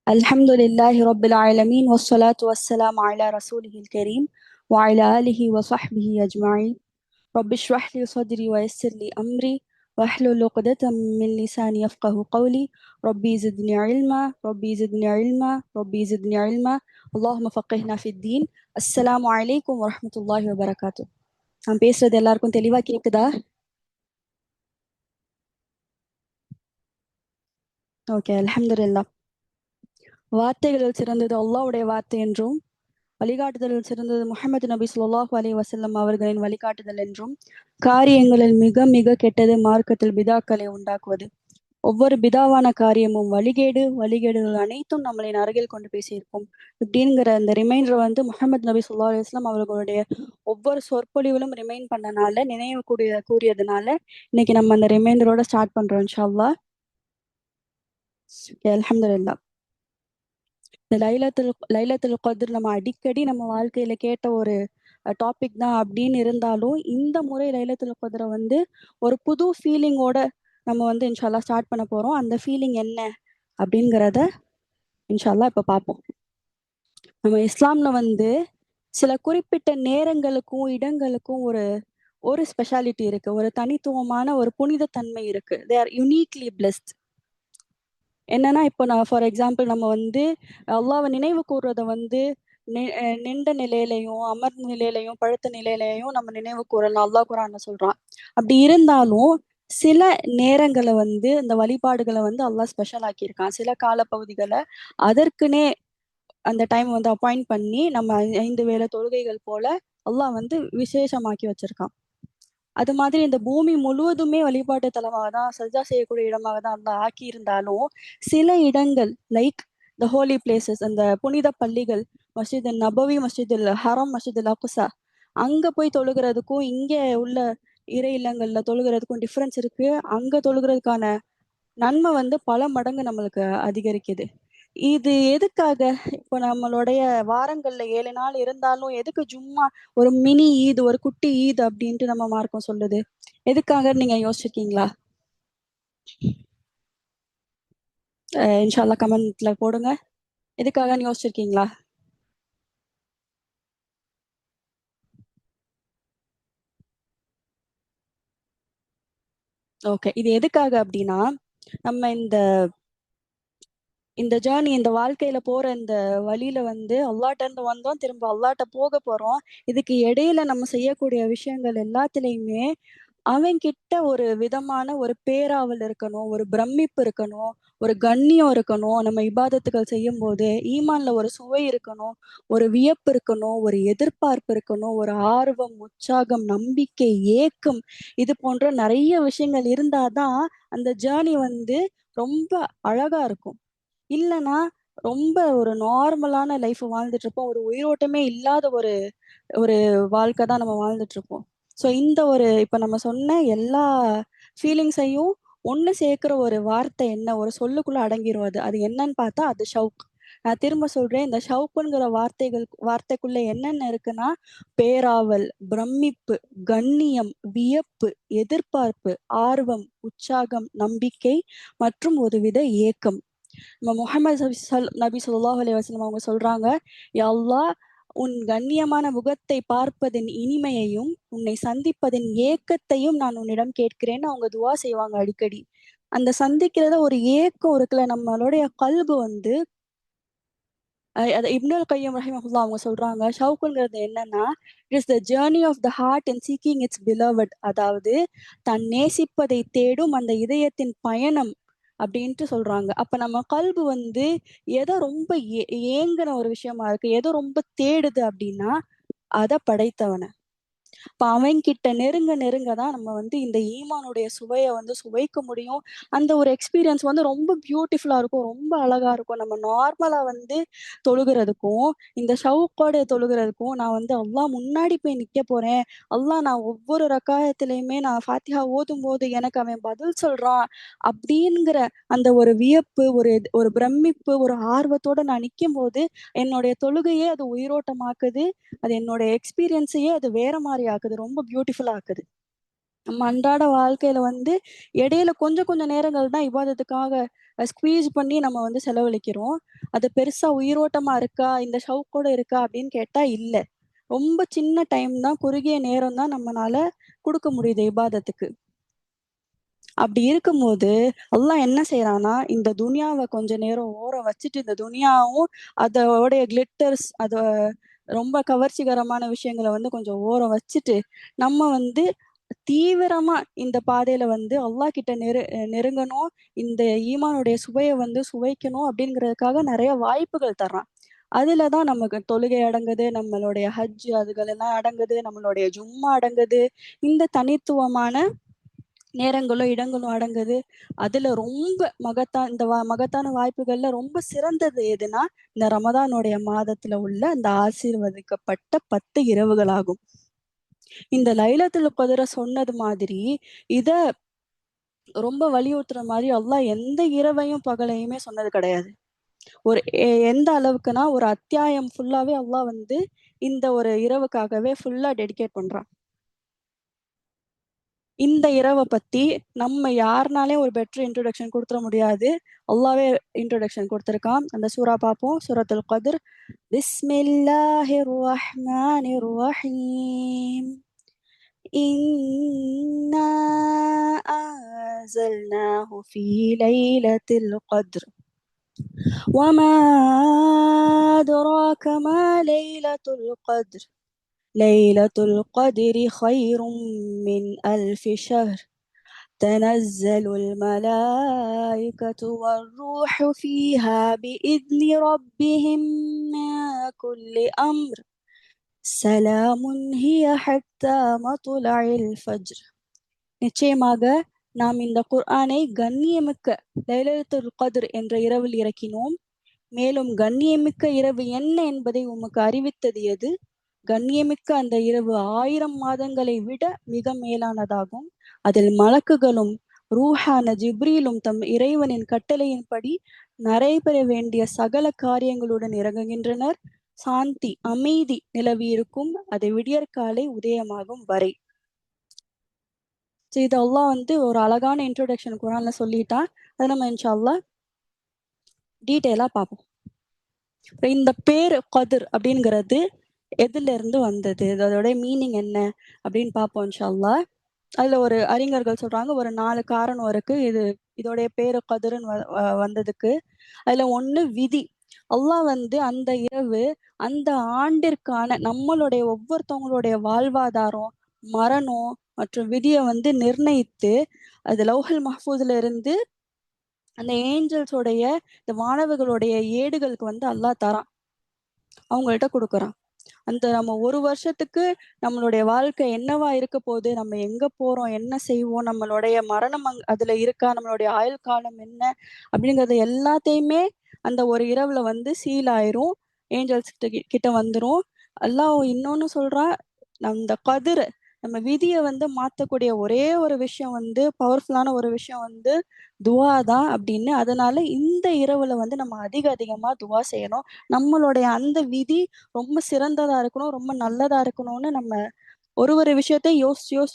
الحمد لله رب العالمين والصلاة والسلام على رسوله الكريم وعلى آله وصحبه أجمعين. رب اشرح لي صدري ويسر لي أمري واحلل عقدة من لساني يفقه قولي. ربي زدني علما ربي زدني علما ربي زدني علما. اللهم فقهنا في الدين. السلام عليكم ورحمة الله وبركاته. நான் பேசுறது எல்லாருக்கும் தெளிவா கேக்குதா? ஓகே, அல்ஹம்துலில்லாஹ். வார்த்தைகளில் சிறந்தது அல்லாஹ்வுடைய வார்த்தை என்றும் வழிகாட்டுதலில் சிறந்தது முஹம்மது நபி ஸல்லல்லாஹு அலைஹி வஸல்லம் அவர்களின் வழிகாட்டுதல் என்றும், காரியங்களில் மிக மிக கெட்டது மார்க்கத்தில் பிதாக்களை உண்டாக்குவது. ஒவ்வொரு பிதாவான காரியமும் வழிகேடு, வழிகேடுகள் அனைத்தும் நம்மளை நரகில் கொண்டு போய் சேர்க்கும். இப்படிங்கிற அந்த ரிமைண்டர் முஹம்மது நபி ஸல்லல்லாஹு அலைஹி வஸல்லம் அவர்களுடைய ஒவ்வொரு சொற்பொழிவிலும் ரிமைண்ட் பண்ணனால, நினைவு கூறியதுனால இன்னைக்கு நம்ம அந்த ரிமைண்டரோட ஸ்டார்ட் பண்றோம் இன்ஷா அல்லாஹ். அல்ஹம்துலில்லாஹ். இந்த லைலத்துல் கத்ர் நம்ம அடிக்கடி நம்ம வாழ்க்கையில கேட்ட ஒரு டாபிக் தான் அப்படின்னு இருந்தாலும், இந்த முறை லைலத்துல் கத்ரை ஒரு புது ஃபீலிங்கோட நம்ம இன்ஷால்லா ஸ்டார்ட் பண்ண போறோம். அந்த ஃபீலிங் என்ன அப்படிங்கிறத இன்ஷால்லா இப்ப பார்ப்போம். நம்ம இஸ்லாம்ல சில குறிப்பிட்ட நேரங்களுக்கும் இடங்களுக்கும் ஒரு ஒரு ஸ்பெஷாலிட்டி இருக்கு, ஒரு தனித்துவமான ஒரு புனிதத்தன்மை இருக்கு. They are uniquely blessed. என்னன்னா, இப்போ நான் ஃபார் எக்ஸாம்பிள் நம்ம அல்லாஹ்வை நினைவு கூர்றத நின்ற நிலையிலையும் அமர்ந்த நிலையிலையும் படுத்த நிலையிலையும் நம்ம நினைவு கூறலாம். அல்லாஹ் குர்ஆன்ல சொல்றான். அப்படி இருந்தாலும் சில நேரங்களை இந்த வழிபாடுகளை அல்லாஹ் ஸ்பெஷல் ஆக்கியிருக்கான். சில காலப்பகுதிகளை அதற்குனே அந்த டைம் அப்பாயிண்ட் பண்ணி நம்ம 5 வேளை தொழுகைகள் போல அல்லாஹ் விசேஷமாக்கி வச்சிருக்கான். அது மாதிரி இந்த பூமி முழுவதுமே வழிபாட்டு தலமாக தான், சஜ்ஜா செய்யக்கூடிய இடமாக தான் அல்லாஹ் ஆக்கி இருந்தாலும், சில இடங்கள் லைக் த ஹோலி பிளேசஸ், அந்த புனித பள்ளிகள், மஸ்ஜித் நபவி, மஸ்ஜிதுல் ஹரம், மஸ்ஜிதுல் அக்ஸா, அங்க போய் தொழுகிறதுக்கும் இங்க உள்ள இறை இல்லங்கள்ல தொழுகிறதுக்கும் டிஃபரன்ஸ் இருக்கு. அங்க தொழுகிறதுக்கான நன்மை பல மடங்கு நம்மளுக்கு அதிகரிக்குது. இது எதுக்காக? இப்போ நம்மளுடைய வாரங்கள்ல 7 நாள் இருந்தாலும் எதுக்கு ஜும்மா ஒரு மினி ஈத், ஒரு குட்டி ஈத் அப்படின்ட்டு நம்ம மார்க்கம் சொல்லுது? எதுக்காக நீங்க யோசிச்சிருக்கீங்களா? இன்ஷால்லா கமெண்ட்ல போடுங்க. எதுக்காகன்னு யோசிச்சிருக்கீங்களா? ஓகே, இது எதுக்காக அப்படின்னா, நம்ம இந்த இந்த ஜேர்னி, இந்த வாழ்க்கையில போற இந்த வழியில அல்லாட்ட இருந்து வந்தோம், திரும்ப அல்லாட்ட போக போறோம். இதுக்கு இடையில நம்ம செய்யக்கூடிய விஷயங்கள் எல்லாத்துலயுமே அவன்கிட்ட ஒரு விதமான ஒரு பேராவல் இருக்கணும், ஒரு பிரமிப்பு இருக்கணும், ஒரு கண்ணியம் இருக்கணும். நம்ம இபாதத்துகள் செய்யும் போது ஈமான்ல ஒரு சுவை இருக்கணும், ஒரு வியப்பு இருக்கணும், ஒரு எதிர்பார்ப்பு இருக்கணும், ஒரு ஆர்வம், உற்சாகம், நம்பிக்கை, ஏக்கம், இது போன்ற நிறைய விஷயங்கள் இருந்தாதான் அந்த ஜேர்னி ரொம்ப அழகா இருக்கும். இல்லைன்னா ரொம்ப ஒரு நார்மலான லைஃப் வாழ்ந்துட்டு இருப்போம். ஒரு உயிரோட்டமே இல்லாத ஒரு ஒரு வாழ்க்கை தான் நம்ம வாழ்ந்துட்டு இருப்போம். ஸோ இந்த இப்ப நம்ம சொன்ன எல்லா ஃபீலிங்ஸையும் ஒண்ணு சேர்க்கிற ஒரு வார்த்தை என்ன, ஒரு சொல்லுக்குள்ள அடங்கிரும். அது என்னன்னு பார்த்தா அது ஷவுக். நான் திரும்ப சொல்றேன், இந்த ஷவுக்குங்கிற வார்த்தைக்குள்ள என்னென்ன இருக்குன்னா, பேராவல், பிரமிப்பு, கண்ணியம், வியப்பு, எதிர்பார்ப்பு, ஆர்வம், உற்சாகம், நம்பிக்கை மற்றும் ஒருவித ஏக்கம். நம்ம முஹம்மது நபி ஸல்லல்லாஹு அலைஹி வஸல்லம் அவங்க சொல்றாங்க, யா அல்லாஹ், உன் கண்ணியமான முகத்தை பார்ப்பதின் இனிமையையும் உன்னை சந்திப்பதின் ஏக்கத்தையும் நான் உன்னிடம் கேட்கிறேன்னு அவங்க துவா செய்வாங்க அடிக்கடி. அந்த சந்திக்கிறத ஒரு ஏக்கம் இருக்குல்ல, நம்மளுடைய கல்பு அது இப்னுல் கையம் ரஹிமஹுல்லா அவங்க சொல்றாங்க, ஷவுக்குங்கிறது என்னன்னா, it is the journey of the heart in seeking its beloved. அதாவது தன் நேசிப்பதை தேடும் அந்த இதயத்தின் பயணம் அப்படின்ட்டு சொல்றாங்க. அப்ப நம்ம கல்பு எதை ரொம்ப ஏங்குன ஒரு விஷயமா இருக்கு, எதை ரொம்ப தேடுது அப்படின்னா அதை படைத்தவன. இப்ப அவன்கிட்ட நெருங்க நெருங்க தான் நம்ம இந்த ஈமானுடைய சுவையை சுவைக்க முடியும். அந்த ஒரு எக்ஸ்பீரியன்ஸ் ரொம்ப பியூட்டிஃபுல்லா இருக்கும், ரொம்ப அழகா இருக்கும். நம்ம நார்மலா தொழுகிறதுக்கும் இந்த ஷவுக்கோட தொழுகிறதுக்கும், நான் அல்லாஹ் முன்னாடி போய் நிக்க போறேன், அல்லாஹ் நான் ஒவ்வொரு ரக்காயத்திலையுமே நான் ஃபாத்திஹா ஓதும் போது எனக்கு அவன் பதில் சொல்றான் அப்படிங்கிற அந்த ஒரு வியப்பு, ஒரு பிரமிப்பு, ஒரு ஆர்வத்தோட நான் நிக்கும் போது என்னுடைய தொழுகையே அது உயிரோட்டமாக்குது. அது என்னோட எக்ஸ்பீரியன்ஸையே அது வேற மாதிரி ஆக்குது, ரொம்ப பியூட்டிஃபுல்லா ஆக்குது. நம்ம அன்றாட வாழ்க்கையில வந்து இடையில கொஞ்சம் கொஞ்சம் நேரங்கள் தான் இபாதத்துக்காக ஸ்குவீஸ் பண்ணி நம்ம வந்து செலவழிக்கிறோம். அது பெருசா உயிரோட்டமா இருக்கா, இந்த ஷவுக்கோட இருக்கா அப்படின்னு கேட்டா இல்ல. ரொம்ப சின்ன டைம் தான், குறுகிய நேரம் தான் நம்மனால கொடுக்க முடியுது இபாதத்துக்கு. அப்படி இருக்கும்போது அல்லாஹ் என்ன செய்யறான்னா, இந்த துனியாவை கொஞ்ச நேரம் ஓரம் வச்சுட்டு, இந்த துனியாவும் அதோடைய கிளிட்டர்ஸ், அத ரொம்ப கவர்ச்சிகரமான விஷயங்களை வந்து கொஞ்சம் ஓரம் வச்சுட்டு, நம்ம வந்து தீவிரமா இந்த பாதையில வந்து அல்லாஹ் கிட்ட நெருங்கணும், இந்த ஈமானுடைய சுவையை வந்து சுவைக்கணும் அப்படிங்கிறதுக்காக நிறைய வாய்ப்புகள் தர்றான். அதுலதான் நமக்கு தொழுகை அடங்குது, நம்மளுடைய ஹஜ் அதுகள் எல்லாம் அடங்குது, நம்மளுடைய ஜும்மா அடங்குது, இந்த தனித்துவமான நேரங்களும் இடங்களும் அடங்குது. அதுல ரொம்ப மகத்தான வாய்ப்புகள்ல ரொம்ப சிறந்தது எதுனா, இந்த ரமதானுடைய மாதத்துல உள்ள இந்த ஆசீர்வதிக்கப்பட்ட 10 இரவுகள் ஆகும். இந்த லைலத்துல் கத்ர சொன்னது மாதிரி, இத ரொம்ப வலியுறுத்துற மாதிரி அல்லாஹ் எந்த இரவையும் பகலையுமே சொன்னது கிடையாது. ஒரு எந்த அளவுக்குன்னா, ஒரு அத்தியாயம் ஃபுல்லாவே அல்லாஹ் வந்து இந்த ஒரு இரவுக்காகவே ஃபுல்லா டெடிகேட் பண்றான். இந்த இரவை பத்தி நம்ம யாருனாலே ஒரு பெட்டர் இன்ட்ரோடக்ஷன் கொடுத்துட முடியாது. அல்லாவே இன்ட்ரோடக்ஷன் கொடுத்திருக்கான். அந்த சூரா பார்ப்போம். சூரத்துல் கத்ர். பிஸ்மில்லாஹிர் ரஹ்மானிர் ரஹீம். இன்னா அன்ஸல்னாஹு ஃபீ லைலத்தில் கத்ர். வமா அத்ராக மா லைலத்துல் கத்ர். லைலத்துல் கத்ரி ഖൈറും மின் அல்ஃபி ஷஹர். تنزل الملائكة والروح فيها بإذن ربهم من كل أمر سلام هي حتى مطلع الفجر. நிச்சயமாக நாம் இந்த குர்ஆனை கண்ணியமிக்க லைலத்துல் கத்ர் என்ற இரவில் இறக்கினோம். மேலும் கண்ணியமிக்க இரவு என்ன என்பதை உமக்கு அறிவித்தது எது? கண்ணியமிக்க அந்த இரவு 1000 மாதங்களை விட மிக மேலானதாகும். அதில் மலக்குகளும் ரூஹான ஜிப்ரீலும் தம் இறைவனின் கட்டளையின்படி நடைபெற வேண்டிய சகல காரியங்களுடன் இறங்குகின்றனர். சாந்தி அமைதி நிலவியிருக்கும் அது விடியற்காலை உதயமாகும் வரை. இது அல்லாஹ் வந்து ஒரு அழகான இன்ட்ரோடக்ஷன் குரான்ல சொல்லிட்டான். அதை நம்ம இன்ஷா அல்லாஹ் டீட்டெயிலா பார்ப்போம். இந்த பேர் கதிர் அப்படிங்கிறது எதுல இருந்து வந்தது, அதோட மீனிங் என்ன அப்படின்னு பார்ப்போம் இன்ஷா அல்லாஹ். அதுல ஒரு அறிஞர்கள் சொல்றாங்க, ஒரு 4 காரணம் இருக்கு இதோடைய பேரு கதிர்ன்னு வந்ததுக்கு. அதுல ஒண்ணு விதி. அல்லாஹ் வந்து அந்த இரவு அந்த ஆண்டிற்கான நம்மளுடைய ஒவ்வொருத்தவங்களுடைய வாழ்வாதாரம், மரணம் மற்றும் விதியை வந்து நிர்ணயித்து, அது லௌஹல் மஹ்ஃபூஸ்ல இருந்து அந்த ஏஞ்சல்ஸோடைய இந்த மாணவர்களுடைய ஏடுகளுக்கு வந்து அல்லாஹ் தரான், அவங்கள்ட்ட கொடுக்குறான். அந்த நம்ம ஒரு வருஷத்துக்கு நம்மளுடைய வாழ்க்கை என்னவா இருக்க போகுது, நம்ம எங்க போறோம், என்ன செய்வோம், நம்மளுடைய மரணம் அதுல இருக்கா, நம்மளுடைய ஆயுள் காலம் என்ன அப்படிங்கறது எல்லாத்தையுமே அந்த ஒரு இரவுல வந்து சீல் ஆயிரும். ஏஞ்சல்ஸ் கிட்ட வந்துரும். அல்லாஹ் இன்னொன்னு சொல்றா, அந்த கதிர் நம்ம விதியை வந்து மாத்தக்கூடிய ஒரே ஒரு விஷயம் வந்து, பவர்ஃபுல்லான ஒரு விஷயம் வந்து துவா தான் அப்படின்னு. அதனால இந்த இரவுல வந்து நம்ம அதிகமா துவா செய்யணும். நம்மளுடைய அந்த விதி ரொம்ப சிறந்ததா இருக்கணும், ரொம்ப நல்லதா இருக்கணும்னு நம்ம ஒரு விஷயத்தையும்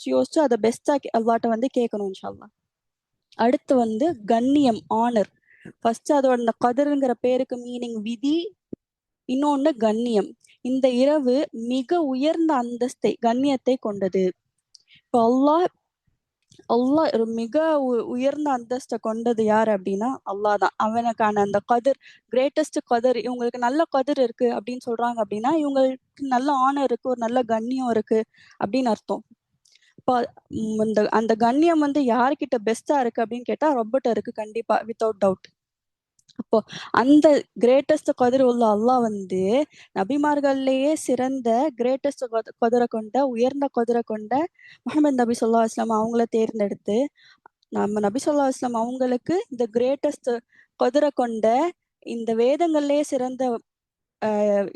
யோசிச்சு அதை பெஸ்டா அல்லாட்ட வந்து கேட்கணும் இன்ஷா அல்லாஹ். அடுத்து வந்து கண்ணியம், ஆனர். ஃபர்ஸ்ட் அதோட இந்த கதிர்ங்கிற பேருக்கு மீனிங் விதி, இன்னொன்னு கண்ணியம். இந்த இரவு மிக உயர்ந்த அந்தஸ்தை, கண்ணியத்தை கொண்டது. இப்போ அல்லாஹ் ஒரு மிக உயர்ந்த அந்தஸ்தை கொண்டது யார் அப்படின்னா அல்லாஹ் தான். அவனுக்கான அந்த கதிர், கிரேட்டஸ்ட் கதிர், இவங்களுக்கு நல்ல கதிர் இருக்கு அப்படின்னு சொல்றாங்க அப்படின்னா இவங்களுக்கு நல்ல ஆனர் இருக்கு, ஒரு நல்ல கண்ணியம் இருக்கு அப்படின்னு அர்த்தம். இப்போ அந்த கண்ணியம் வந்து யாருக்கிட்ட பெஸ்டா இருக்கு அப்படின்னு கேட்டா ரொபர்ட்ட இருக்கு, கண்டிப்பா, வித்தவுட் டவுட். அப்போ அந்த கிரேட்டஸ்ட் கதிர் உள்ள அல்லாஹ் வந்து நபிமார்கள்லயே சிறந்த கிரேட்டஸ்ட் கதிரை கொண்ட, உயர்ந்த கதிரை கொண்ட முஹம்மது நபி ஸல்லல்லாஹு அலைஹி வஸல்லம் அவங்கள தேர்ந்தெடுத்து, நம்ம நபி ஸல்லல்லாஹு அலைஹி வஸல்லம் அவங்களுக்கு இந்த கிரேட்டஸ்ட் கதிரை கொண்ட, இந்த வேதங்கள்லயே சிறந்த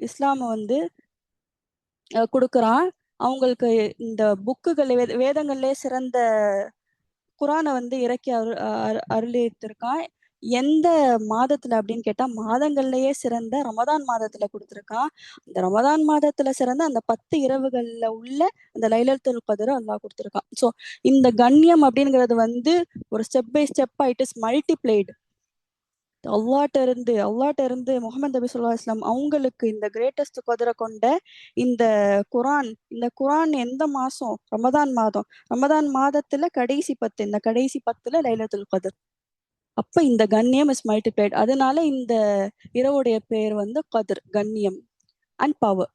இஸ்லாம வந்து கொடுக்குறான். அவங்களுக்கு இந்த புக்குகள், வேதங்கள்லயே சிறந்த குரானை வந்து இறக்கி அருளித்திருக்கான். எந்த மாதத்துல அப்படின்னு கேட்டா மாதங்கள்லயே சிறந்த ரமதான் மாதத்துல கொடுத்திருக்கான். இந்த ரமதான் மாதத்துல சிறந்த அந்த 10 இரவுகள்ல உள்ள அந்த லைலத்துல் கத்ர அல்லாஹ் கொடுத்திருக்கான். சோ இந்த கண்ணியம் அப்படிங்கிறது வந்து ஒரு ஸ்டெப் பை ஸ்டெப்பா இட் இஸ் மல்டிப்ளைடு. அல்லாட்ட இருந்து முகமது நபி ஸல்லல்லாஹு அலைஹி வஸல்லம் அவங்களுக்கு இந்த கிரேட்டஸ்ட் கதிரை கொண்ட இந்த குரான் எந்த மாசம்? ரமதான் மாதம். ரமதான் மாதத்துல கடைசி 10, இந்த கடைசி 10ல லைலத்துல் கத்ர். அப்ப இந்த கண்ணியம் இஸ் மல்டிப்ளைட். அதனால இந்த இரவுடைய பேர் வந்து கத்ர், கண்ணியம் அண்ட் பவர்.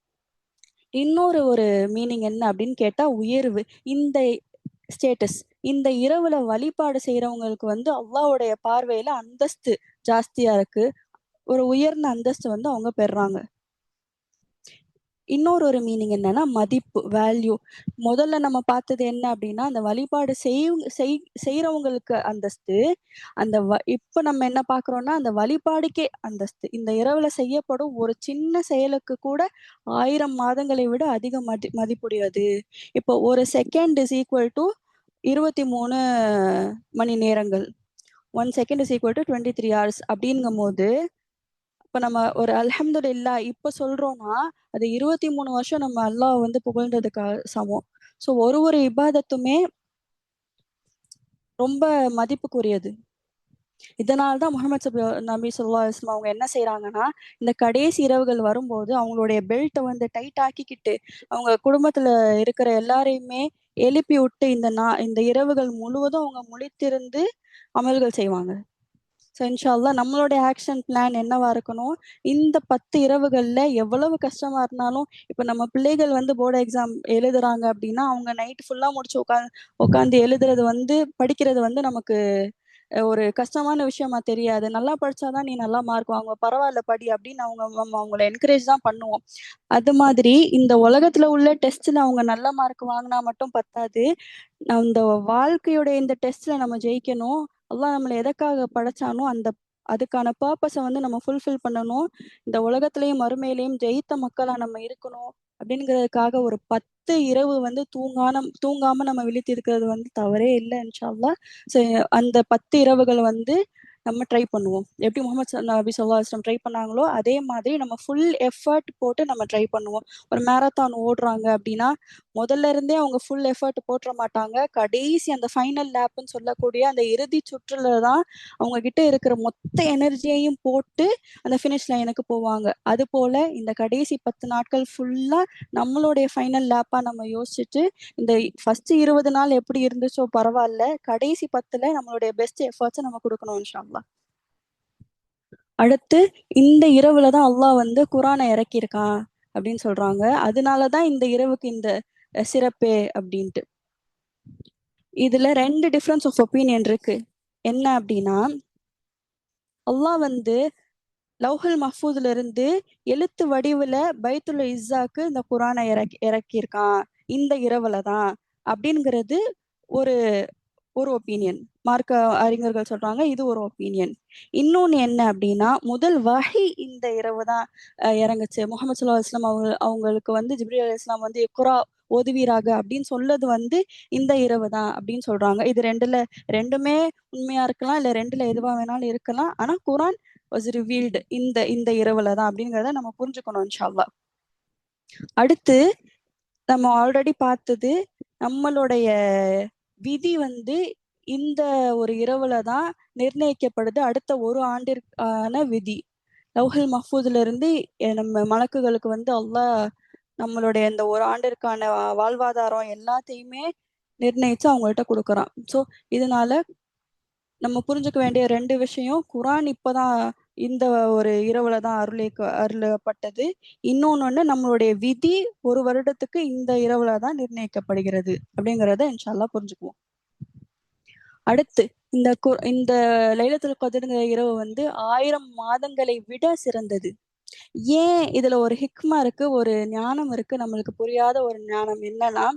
இன்னொரு ஒரு மீனிங் என்ன அப்படின்னு கேட்டா உயர்வு. இந்த ஸ்டேட்டஸ், இந்த இரவுல வழிபாடு செய்யறவங்களுக்கு வந்து அல்லாஹ்வுடைய பார்வையில அந்தஸ்து ஜாஸ்தியா இருக்கு. ஒரு உயர்ந்த அந்தஸ்து வந்து அவங்க பெறுறாங்க. இன்னொரு ஒரு மீனிங் என்னன்னா மதிப்பு, வேல்யூ. முதல்ல நம்ம பார்த்தது என்ன அப்படின்னா அந்த வழிபாடு செய்யறவங்களுக்கு அந்தஸ்து. இப்ப நம்ம என்ன பார்க்கறோம்னா அந்த வழிபாடுக்கே அந்தஸ்து. இந்த இரவுல செய்யப்படும் ஒரு சின்ன செயலுக்கு கூட 1000 மாதங்களை விட அதிக மதிப்புடையது. இப்போ ஒரு செகண்ட் இஸ் ஈக்குவல் டு 23 மணி நேரங்கள். 1 second is equal to 23 hours அப்படிங்கும்போது இப்ப நம்ம ஒரு அல்ஹம்துலில்லாஹ் இப்ப சொல்றோம்னா அது 23 வருஷம் நம்ம அல்லாஹ் வந்து புகழ்ந்ததுக்கு சமம். ஸோ ஒரு இபாதத்துமே ரொம்ப மதிப்புக்குரியது. இதனால்தான் முஹம்மது நபி ஸல்லல்லாஹு அலைஹி வஸல்லம் அவங்க என்ன செய்றாங்கன்னா இந்த கடைசி இரவுகள் வரும்போது அவங்களுடைய பெல்ட்டை வந்து டைட் ஆக்கிக்கிட்டு அவங்க குடும்பத்துல இருக்கிற எல்லாரையுமே எழுப்பி விட்டு இந்த இரவுகள் முழுவதும் அவங்க முழித்திருந்து அமல்கள் செய்வாங்க. ஸோ இன்ஷா அல்லாஹ் நம்மளுடைய ஆக்ஷன் பிளான் என்னவா இருக்கணும்? இந்த 10 இரவுகள்ல எவ்வளவு கஷ்டமா இருந்தாலும் இப்ப நம்ம பிள்ளைகள் வந்து போர்டு எக்ஸாம் எழுதுறாங்க அப்படின்னா அவங்க நைட் ஃபுல்லா முடிச்சு உட்காந்து எழுதுறது வந்து படிக்கிறது வந்து நமக்கு ஒரு கஷ்டமான விஷயமா தெரியாது. நல்லா படிச்சாதான் நீ நல்லா மார்க் வாங்குவ, பரவாயில்ல படி அப்படின்னு நம்ம அவங்கள என்கரேஜ் தான் பண்ணுவோம். அது மாதிரி இந்த உலகத்துல உள்ள டெஸ்ட்ல அவங்க நல்ல மார்க் வாங்கினா மட்டும் பத்தாது. அந்த வாழ்க்கையோட இந்த டெஸ்ட்ல நம்ம ஜெயிக்கணும். அல்லாஹ் நம்மள எதற்காக படைச்சானோ அதுக்கான பர்ப்பஸை வந்து நம்ம ஃபுல்ஃபில் பண்ணணும். இந்த உலகத்திலயும் மறுமையிலையும் ஜெயித்த மக்களா நம்ம இருக்கணும் அப்படிங்கிறதுக்காக ஒரு 10 இரவு வந்து தூங்காம நம்ம விழித்து இருக்கிறது வந்து தவறே இல்லை இன்ஷா அல்லாஹ். ஸோ அந்த 10 இரவுகள் வந்து நம்ம ட்ரை பண்ணுவோம். எப்படி முகமது நபி ஸல்லல்லாஹு அலைஹி வஸல்லம் ட்ரை பண்ணாங்களோ அதே மாதிரி நம்ம ஃபுல் எஃபர்ட் போட்டு நம்ம ட்ரை பண்ணுவோம். ஒரு மேரத்தான் ஓடுறாங்க அப்படின்னா முதல்ல இருந்தே அவங்க ஃபுல் எஃபர்ட் போட்டுற மாட்டாங்க. கடைசி அந்த ஃபைனல் லேப்னு சொல்லக்கூடிய அந்த இறுதி சுற்றுல தான் அவங்க கிட்ட இருக்கிற மொத்த எனர்ஜியையும் போட்டு அந்த ஃபினிஷ் லைனுக்கு போவாங்க. அது போல இந்த கடைசி 10 நாட்கள் ஃபுல்லா நம்மளுடைய ஃபைனல் லேப்பா நம்ம யோசிச்சுட்டு இந்த ஃபர்ஸ்ட் 20 நாள் எப்படி இருந்துச்சோ பரவாயில்ல, கடைசி 10ல நம்மளுடைய பெஸ்ட் எஃபர்ட்ஸை நம்ம கொடுக்கணும் இன்ஷா அல்லாஹ். அடுத்து இந்த இரவுல தான் அல்லாஹ் வந்து குரானை இறக்கியிருக்கான் அப்படின்னு சொல்றாங்க. அதனாலதான் இந்த இரவுக்கு இந்த சிறப்பே அப்படின்ட்டு. இதுல 2 டிஃபரன்ஸ் ஆஃப் ஒப்பீனியன் இருக்கு. என்ன அப்படின்னா அல்லாஹ் வந்து லௌஹுல் மஹ்ஃபூதுல இருந்து எழுத்து வடிவுல பைத்துல் இஸ்ஸாக்கு இந்த குரானை இறக்கியிருக்கான் இந்த இரவுல தான் அப்படிங்கிறது ஒரு ஒரு ஒப்பீனியன். மார்க்க அறிஞர்கள் சொல்றாங்க இது ஒரு ஒப்பீனியன். இன்னொன்னு என்ன அப்படின்னா முதல் வஹி இந்த இரவு தான் இறங்குச்சு. முகமது ஸல்லல்லாஹு அலைஹி வஸல்லம் அவங்களுக்கு வந்து ஜிப்ரீல் அலைஹிஸ்ஸலாம் வந்து இக்ரா ஓதுவீராக அப்படின்னு சொல்லது வந்து இந்த இரவு தான் அப்படின்னு சொல்றாங்க. இது ரெண்டுமே உண்மையா இருக்கலாம், இல்ல ரெண்டுல எதுவா வேணாலும் இருக்கலாம். ஆனா குரான் வாஸ் ரிவீல்டு இந்த இந்த இரவுல தான் அப்படிங்கிறத நம்ம புரிஞ்சுக்கணும் இன்ஷா அல்லாஹ். அடுத்து நம்ம ஆல்ரெடி பார்த்தது நம்மளுடைய விதி வந்து இந்த ஒரு இரவுல தான் நிர்ணயிக்கப்படுது. அடுத்த ஒரு ஆண்டிற்கான விதி லௌஹுல் மஹ்ஃபூதுல இருந்து நம்ம மலக்குகளுக்கு வந்து அல்லாஹ் நம்மளுடைய இந்த ஒரு ஆண்டிற்கான வாழ்வாதாரம் எல்லாத்தையுமே நிர்ணயிச்சு அவங்கள்ட்ட கொடுக்குறான். ஸோ இதனால நம்ம புரிஞ்சுக்க வேண்டிய 2 விஷயம், குரான் இப்பதான் இந்த ஒரு இரவுல தான் அருளப்பட்டது. இன்னொன்னு நம்மளுடைய விதி ஒரு வருடத்துக்கு இந்த இரவுல தான் நிர்ணயிக்கப்படுகிறது அப்படிங்கிறத இன்ஷா அல்லாஹ் புரிஞ்சுக்குவோம். அடுத்து இந்த லைலத்துல் கத்ருங்கிற இரவு வந்து 1000 மாதங்களை விட சிறந்தது. ஏன் இதுல ஒரு ஹிக்மா இருக்கு, ஒரு ஞானம் இருக்கு. நம்மளுக்கு புரியாத ஒரு ஞானம் என்னன்னா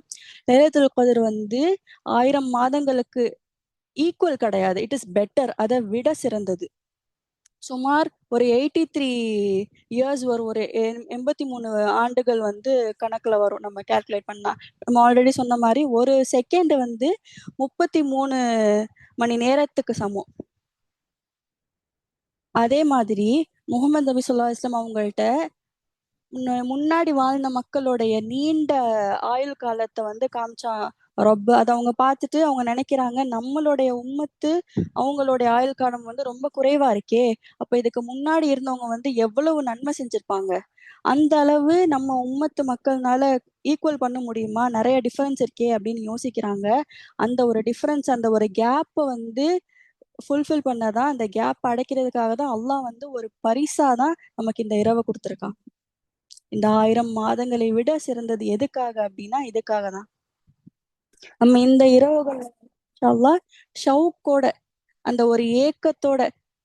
லைலத்துல் கத்ர் வந்து 1000 மாதங்களுக்கு ஈக்குவல் கிடையாது. It is better. அதை விட சிறந்தது. சுமார் ஒரு 83 இயர்ஸ் வரும். ஒரு 83 ஆண்டுகள் வந்து கணக்குல வரும் நம்ம கால்குலேட் பண்ணா. நம்ம ஆல்ரெடி சொன்ன மாதிரி ஒரு செகண்ட் வந்து 33 மணி நேரத்துக்கு சமம். அதே மாதிரி முகமது நபி ஸல்லல்லாஹு அலைஹி வஸல்லம் அவங்கள்ட்ட முன்னாடி வாழ்ந்த மக்களுடைய நீண்ட ஆயுள் காலத்தை வந்து காமிச்சான் ரொம்ப. அதை அவங்க பார்த்துட்டு அவங்க நினைக்கிறாங்க, நம்மளுடைய உம்மத்து அவங்களுடைய ஆயுள் காலம் வந்து ரொம்ப குறைவா இருக்கே, அப்ப இதுக்கு முன்னாடி இருந்தவங்க வந்து எவ்வளவு நன்மை செஞ்சிருப்பாங்க, அந்த அளவு நம்ம உம்மத்து மக்கள்னால ஈக்குவல் பண்ண முடியுமா, நிறைய டிஃபரன்ஸ் இருக்கே அப்படின்னு யோசிக்கிறாங்க. அந்த ஒரு டிஃபரன்ஸ், அந்த ஒரு கேப்பை வந்து ஃபுல்ஃபில் பண்ணதான், அந்த கேப் அடைக்கிறதுக்காக தான் அல்லாஹ் வந்து ஒரு பரிசா தான் நமக்கு இந்த இரவை கொடுத்துருக்கான். இந்த 1000 மாதங்களை விட சிறந்தது எதுக்காக அப்படின்னா இதுக்காக தான். நம்ம இந்த இரவுகள் இன்ஷா அல்லாஹ் ஷவுக்கோட, அந்த ஒரு ஏக்கத்தோட,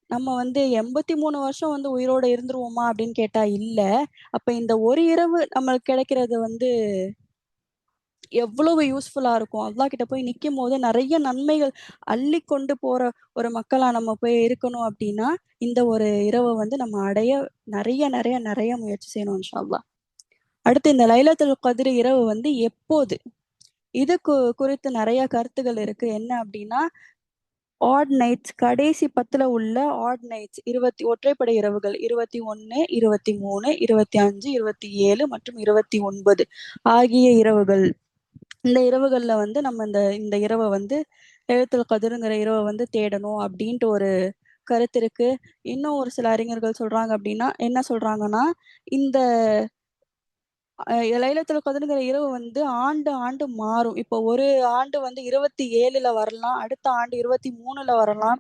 நம்ம வந்து 83 வருஷம் வந்து உயிரோட இருந்துருவோமா அப்படின்னு கேட்டா இல்ல. அப்ப இந்த ஒரு இரவு நம்மளுக்கு கிடைக்கிறது வந்து எவ்வளவு யூஸ்ஃபுல்லா இருக்கும். அல்லாஹ் கிட்ட போய் நிக்கும் போது நிறைய நன்மைகள் அள்ளி கொண்டு போற ஒரு மக்களா நம்ம போய் இருக்கணும் அப்படின்னா இந்த ஒரு இரவை வந்து நம்ம அடைய நிறைய நிறைய நிறைய முயற்சி செய்யணும் இன்ஷா அல்லாஹ். அடுத்து இந்த லைலத்துல் கத்ர் இரவு வந்து எப்போது, இது குறித்து நிறைய கருத்துகள் இருக்கு. என்ன அப்படின்னா, ஆட் நைட்ஸ், கடைசி 10ல உள்ள ஆட் நைட்ஸ், ஒற்றைப்படை இரவுகள் 21, 23, 25, 27 மற்றும் 29 ஆகிய இரவுகள். இந்த இரவுகள்ல வந்து நம்ம இந்த இந்த இரவை வந்து லைலத்துல் கத்ருங்கிற இரவை வந்து தேடணும் அப்படின்ட்டு ஒரு கருத்து இருக்கு. இன்னும் ஒரு சில அறிஞர்கள் சொல்றாங்க அப்படின்னா, என்ன சொல்றாங்கன்னா, இந்த லைலத்துல் கத்ருங்கிற இரவு வந்து ஆண்டு ஆண்டு மாறும். இப்போ ஒரு ஆண்டு வந்து 27ல வரலாம், அடுத்த ஆண்டு 23ல வரலாம்,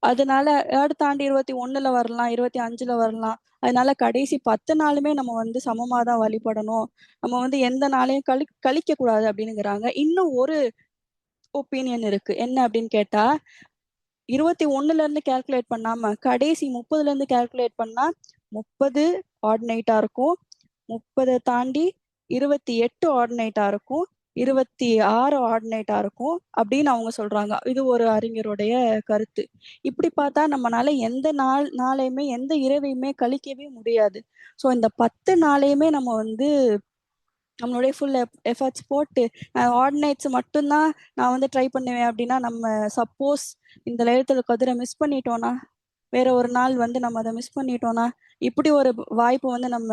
அதனால அடுத்த ஆண்டு 21ல வரலாம், 25ல வரலாம். அதனால கடைசி 10 நாளுமே நம்ம வந்து சமமா தான் வழிபடணும், நம்ம வந்து எந்த நாளையும் கழிக்க கூடாது அப்படின்னுங்கிறாங்க. இன்னும் ஒரு ஒப்பீனியன் இருக்கு. என்ன அப்படின்னு கேட்டா, 21ல இருந்து கால்குலேட் பண்ணாம கடைசி 30ல இருந்து கால்குலேட் பண்ணா 30 ஆட் நைட்டா இருக்கும், 30 தாண்டி 28 ஆட் நைட்டா இருக்கும், 26 ஆட் நைட்டா இருக்கும் அப்படின்னு அவங்க சொல்றாங்க. இது ஒரு அறிஞருடைய கருத்து. இப்படி பார்த்தா நம்மனால எந்த நாளையுமே எந்த இரவையுமே கழிக்கவே முடியாது. ஸோ இந்த 10 நாளையுமே நம்ம வந்து நம்மளுடைய ஃபுல் எஃபர்ட்ஸ் போட்டு ஆட் நைட்ஸ் மட்டும்தான் நான் வந்து ட்ரை பண்ணுவேன் அப்படின்னா, நம்ம சப்போஸ் இந்த லைலத்துல் கத்ரை மிஸ் பண்ணிட்டோம்னா, வேற ஒரு நாள் வந்து நம்ம அதை மிஸ் பண்ணிட்டோம்னா, இப்படி ஒரு வாய்ப்பு வந்து நம்ம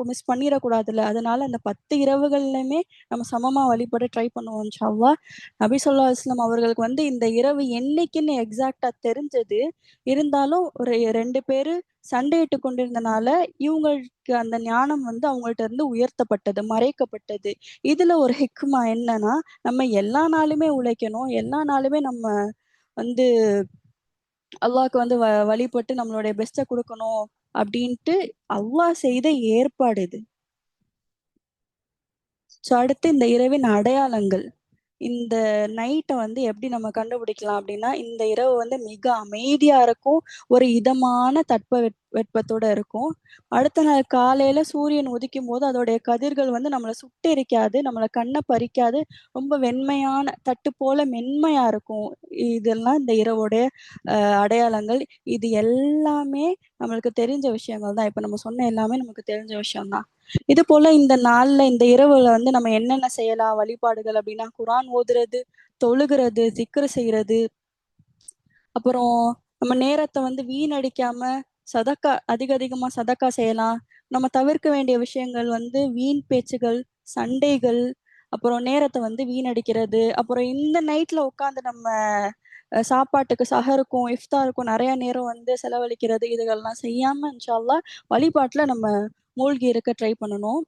மிஸ் பண்ணிடக்கூடாதுல்ல. அதனால அந்த 10 இரவுகள்லையுமே நம்ம சமமா வழிபட ட்ரை பண்ணுவோம் இன்ஷா அல்லாஹ். நபி ஸல்லல்லாஹு அலைஹி வஸல்லம் அவர்களுக்கு வந்து இந்த இரவு என்னைக்குன்னு எக்ஸாக்டா தெரிஞ்சது. இருந்தாலும் ஒரு 2 பேரு சண்டையிட்டு கொண்டிருந்தனால இவங்களுக்கு அந்த ஞானம் வந்து அவங்கள்ட்ட இருந்து உயர்த்தப்பட்டது, மறைக்கப்பட்டது. இதுல ஒரு ஹிக்மா என்னன்னா, நம்ம எல்லா நாளுமே உழைக்கணும், எல்லா நாளுமே நம்ம வந்து அல்லாஹ்க்கு வந்து வழிபட்டு நம்மளுடைய பெஸ்ட்டை கொடுக்கணும் அப்படின்ட்டு அல்லாஹ் செய்த ஏற்பாடு இது. ஸோ அடுத்து இந்த இரவின் அடையாளங்கள். இந்த நைட்டை வந்து எப்படி நம்ம கண்டுபிடிக்கலாம் அப்படின்னா, இந்த இரவு வந்து மிக அமைதியா இருக்கும், ஒரு இதமான வெப்பத்தோட இருக்கும். அடுத்த நாள் காலையில சூரியன் உதிக்கும் போது அதோடைய கதிர்கள் வந்து நம்மளை சுட்டெரிக்காது, நம்மளை கண்ணை பறிக்காது, ரொம்ப வெண்மையான தட்டு போல மென்மையா இருக்கும். இதெல்லாம் இந்த இரவோடைய அடையாளங்கள். இது எல்லாமே நம்மளுக்கு தெரிஞ்ச விஷயங்கள் தான். இப்ப நம்ம சொன்ன எல்லாமே நமக்கு தெரிஞ்ச விஷயம் தான். இது போல இந்த நாள்ல இந்த இரவுல வந்து நம்ம என்னென்ன செய்யலாம் வழிபாடுகள் அப்படின்னா, குரான் ஓதுறது, தொழுகிறது, திக்ரு செய்யறது, அப்புறம் நம்ம நேரத்தை வந்து வீணடிக்காம சதக்கா, அதிகமா சதக்கா செய்யலாம். நம்ம தவிர்க்க வேண்டிய விஷயங்கள் வந்து வீண் பேச்சுகள், சண்டைகள், அப்புறம் நேரத்தை வந்து வீணடிக்கிறது, அப்புறம் இந்த நைட்ல உட்காந்து நம்ம சாப்பாட்டுக்கு சஹருக்கும் இஃப்தாருக்கும் நிறைய நேரம் வந்து செலவழிக்கிறது, இதுகள்லாம் செய்யாம இன்ஷா அல்லாஹ் வழிபாட்டுல நம்ம மூழ்கி இருக்க ட்ரை பண்ணணும்.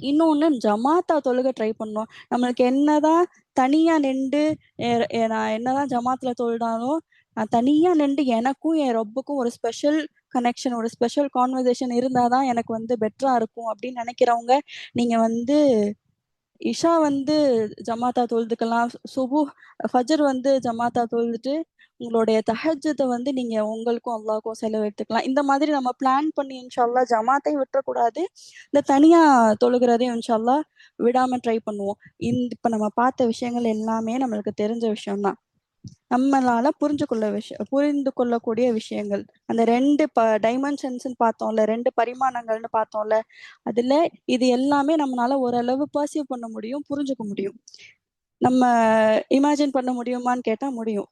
இன்னொன்னு ஜமாத்தா தொழுக ட்ரை பண்ணணும். நம்மளுக்கு என்னதான் தனியா நின்று நான் என்னதான் ஜமாத்ல தொழுதாலும், நான் தனியா நின்று எனக்கும் என் ரப்புக்கும் ஒரு ஸ்பெஷல் கனெக்ஷன், ஒரு ஸ்பெஷல் கான்வர்சேஷன் இருந்தாதான் எனக்கு வந்து பெட்டரா இருக்கும் அப்படின்னு நினைக்கிறவங்க, நீங்க வந்து இஷா வந்து ஜமாத்தா தொழுதுக்கலாம். ஃபஜ்ர் வந்து ஜமாத்தா தொழுதுட்டு, உங்களுடைய தஹஜ்ஜுத வந்து நீங்க உங்களுக்கும் அல்லாஹ்க்கும் செலவெடுத்துக்கலாம். இந்த மாதிரி நம்ம பிளான் பண்ணி இன்ஷா அல்லாஹ் ஜமாத்தையும் விட்டுறக்கூடாது. இந்த தனியா தொழுகிறதையும் இன்ஷா அல்லாஹ் விடாம ட்ரை பண்ணுவோம். இப்ப நம்ம பார்த்த விஷயங்கள் எல்லாமே நம்மளுக்கு தெரிஞ்ச விஷயம் தான். நம்மளால புரிந்து கொள்ளக்கூடிய விஷயங்கள். அந்த 2 டைமென்ஷன்ஸ்ன்னு பார்த்தோம்ல, 2 பரிமாணங்கள்னு பார்த்தோம்ல, அதுல இது எல்லாமே நம்மளால ஓரளவு பர்சீவ் பண்ண முடியும், புரிஞ்சுக்க முடியும். நம்ம இமேஜின் பண்ண முடியுமான்னு கேட்டா முடியும்.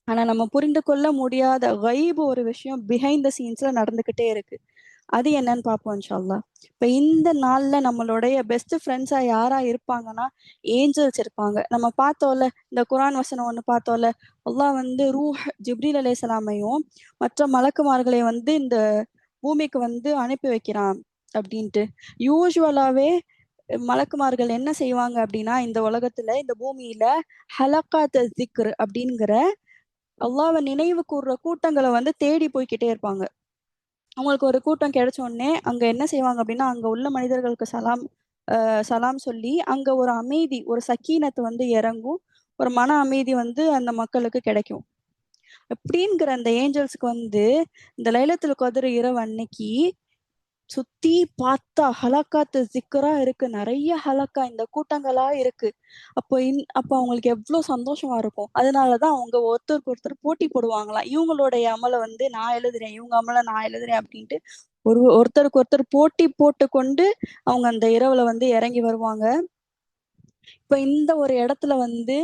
ஆனா நம்ம புரிந்து கொள்ள முடியாத கைபு ஒரு விஷயம் பிஹைண்ட் த சீன்ஸ்ல நடந்துகிட்டே இருக்கு. அது என்னன்னு பார்ப்போம் இன்ஷா அல்லாஹ். இப்ப இந்த நாள்ல நம்மளுடைய பெஸ்ட் ஃப்ரெண்ட்ஸா யாரா இருப்பாங்கன்னா, ஏஞ்சல்ஸ் இருப்பாங்க. நம்ம பார்த்தோம்ல, இந்த குர்ஆன் வசனம் ஒண்ணு பார்த்தோம்ல, அல்லாஹ் வந்து ஜிப்ரீல் அலைஹிஸ்ஸலாமையும் மற்ற மலக்குமார்களையும் வந்து இந்த பூமிக்கு வந்து அனுப்பி வைக்கிறான் அப்படின்ட்டு. யூசுவலாவே மலக்குமார்கள் என்ன செய்வாங்க அப்படின்னா, இந்த உலகத்துல இந்த பூமியில ஹலகாத் திக்ர் அப்படிங்கிற அல்லாஹ்வை நினைவு கூர்ற கூட்டங்களை வந்து தேடி போய்க்கிட்டே இருப்பாங்க. அவங்களுக்கு ஒரு கூட்டம் கிடைச்ச உடனே அங்க என்ன செய்வாங்க அப்படின்னா, அங்க உள்ள மனிதர்களுக்கு சலாம் சொல்லி அங்க ஒரு அமைதி, ஒரு சக்கீனத் வந்து இறங்கும். ஒரு மன அமைதி வந்து அந்த மக்களுக்கு கிடைக்கும். அப்படிங்கிற அந்த ஏஞ்சல்ஸ்க்கு வந்து இந்த லைலத்துல் கத்ர் இரவு அன்னைக்கு சுத்தி பார்த்தா ஹலக்காத்து ஜிக்ரா இருக்கு. நிறைய ஹலக்கா இந்த கூட்டங்களா இருக்கு. அப்போ அவங்களுக்கு எவ்வளவு சந்தோஷமா இருக்கும். அதனாலதான் அவங்க ஒருத்தருக்கு ஒருத்தர் போட்டி போடுவாங்களாம். இவங்களுடைய அமலை வந்து நான் எழுதுறேன், இவங்க அமலை நான் எழுதுறேன் அப்படின்ட்டு ஒருத்தருக்கு ஒருத்தர் போட்டி போட்டு கொண்டு அவங்க அந்த இரவுல வந்து இறங்கி வருவாங்க. இப்ப இந்த ஒரு இடத்துல வந்து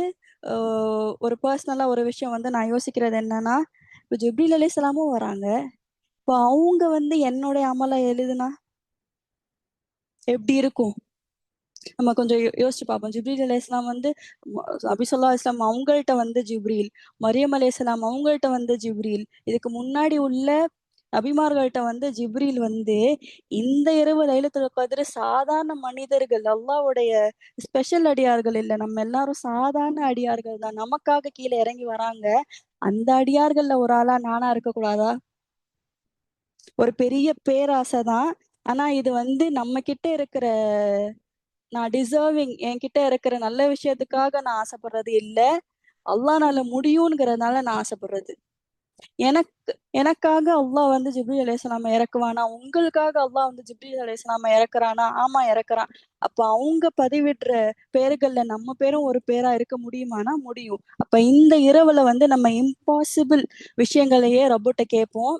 ஒரு பர்சனலா ஒரு விஷயம் வந்து நான் யோசிக்கிறது என்னன்னா, இப்ப ஜிப்ரீல் அலைஹிஸ்ஸலாமும் வராங்க. இப்ப அவங்க வந்து என்னுடைய அமலை எழுதுனா எப்படி இருக்கும்? நம்ம கொஞ்சம் யோசிச்சு பார்ப்போம். ஜிப்ரீல் அலைஹிஸ்ஸலாம் வந்து நபி ஸல்லல்லாஹு அலைஹி வஸல்லம் அவங்கள்ட்ட வந்து ஜிப்ரீல், மரியம் அலைஹிஸ்ஸலாம் அவங்கள்ட்ட வந்து ஜிப்ரீல், இதுக்கு முன்னாடி உள்ள நபிமார்கள்ட்ட வந்து ஜிப்ரீல் வந்து இந்த இரவு லைலத்துல் கத்ர் சாதாரண மனிதர்கள், அல்லாஹ்வுடைய ஸ்பெஷல் அடியார்கள் இல்ல. நம்ம எல்லாரும் சாதாரண அடியார்கள் தான். நமக்காக கீழ இறங்கி வராங்க. அந்த அடியார்கள்ல ஒரு ஆளா நானா இருக்கக்கூடாதா? ஒரு பெரிய பேராசை தான். ஆனா இது வந்து நம்ம கிட்ட இருக்கிற நான் டிசர்விங் என்கிட்ட இருக்கிற நல்ல விஷயத்துக்காக நான் ஆசைப்படுறது இல்ல. அல்லாஹ்னால முடியும்ங்கிறதுனால நான் ஆசைப்படுறது. எனக்கு எனக்காக அல்லாஹ் வந்து ஜிப்ரீல் அலைஹிஸ்ஸலாம இறக்குவானா? உங்களுக்காக அல்லாஹ் வந்து ஜிப்ரீல் அலைஹிஸ்ஸலாம இறக்குறானா? ஆமா இறக்குறான். அப்ப அவங்க பதிவிடுற பேர்கள்ல நம்ம பேரும் ஒரு பேரா இருக்க முடியுமானா? முடியும். அப்ப இந்த இரவுல வந்து நம்ம இம்பாசிபிள் விஷயங்களையே ரப்புட்ட கேட்போம்.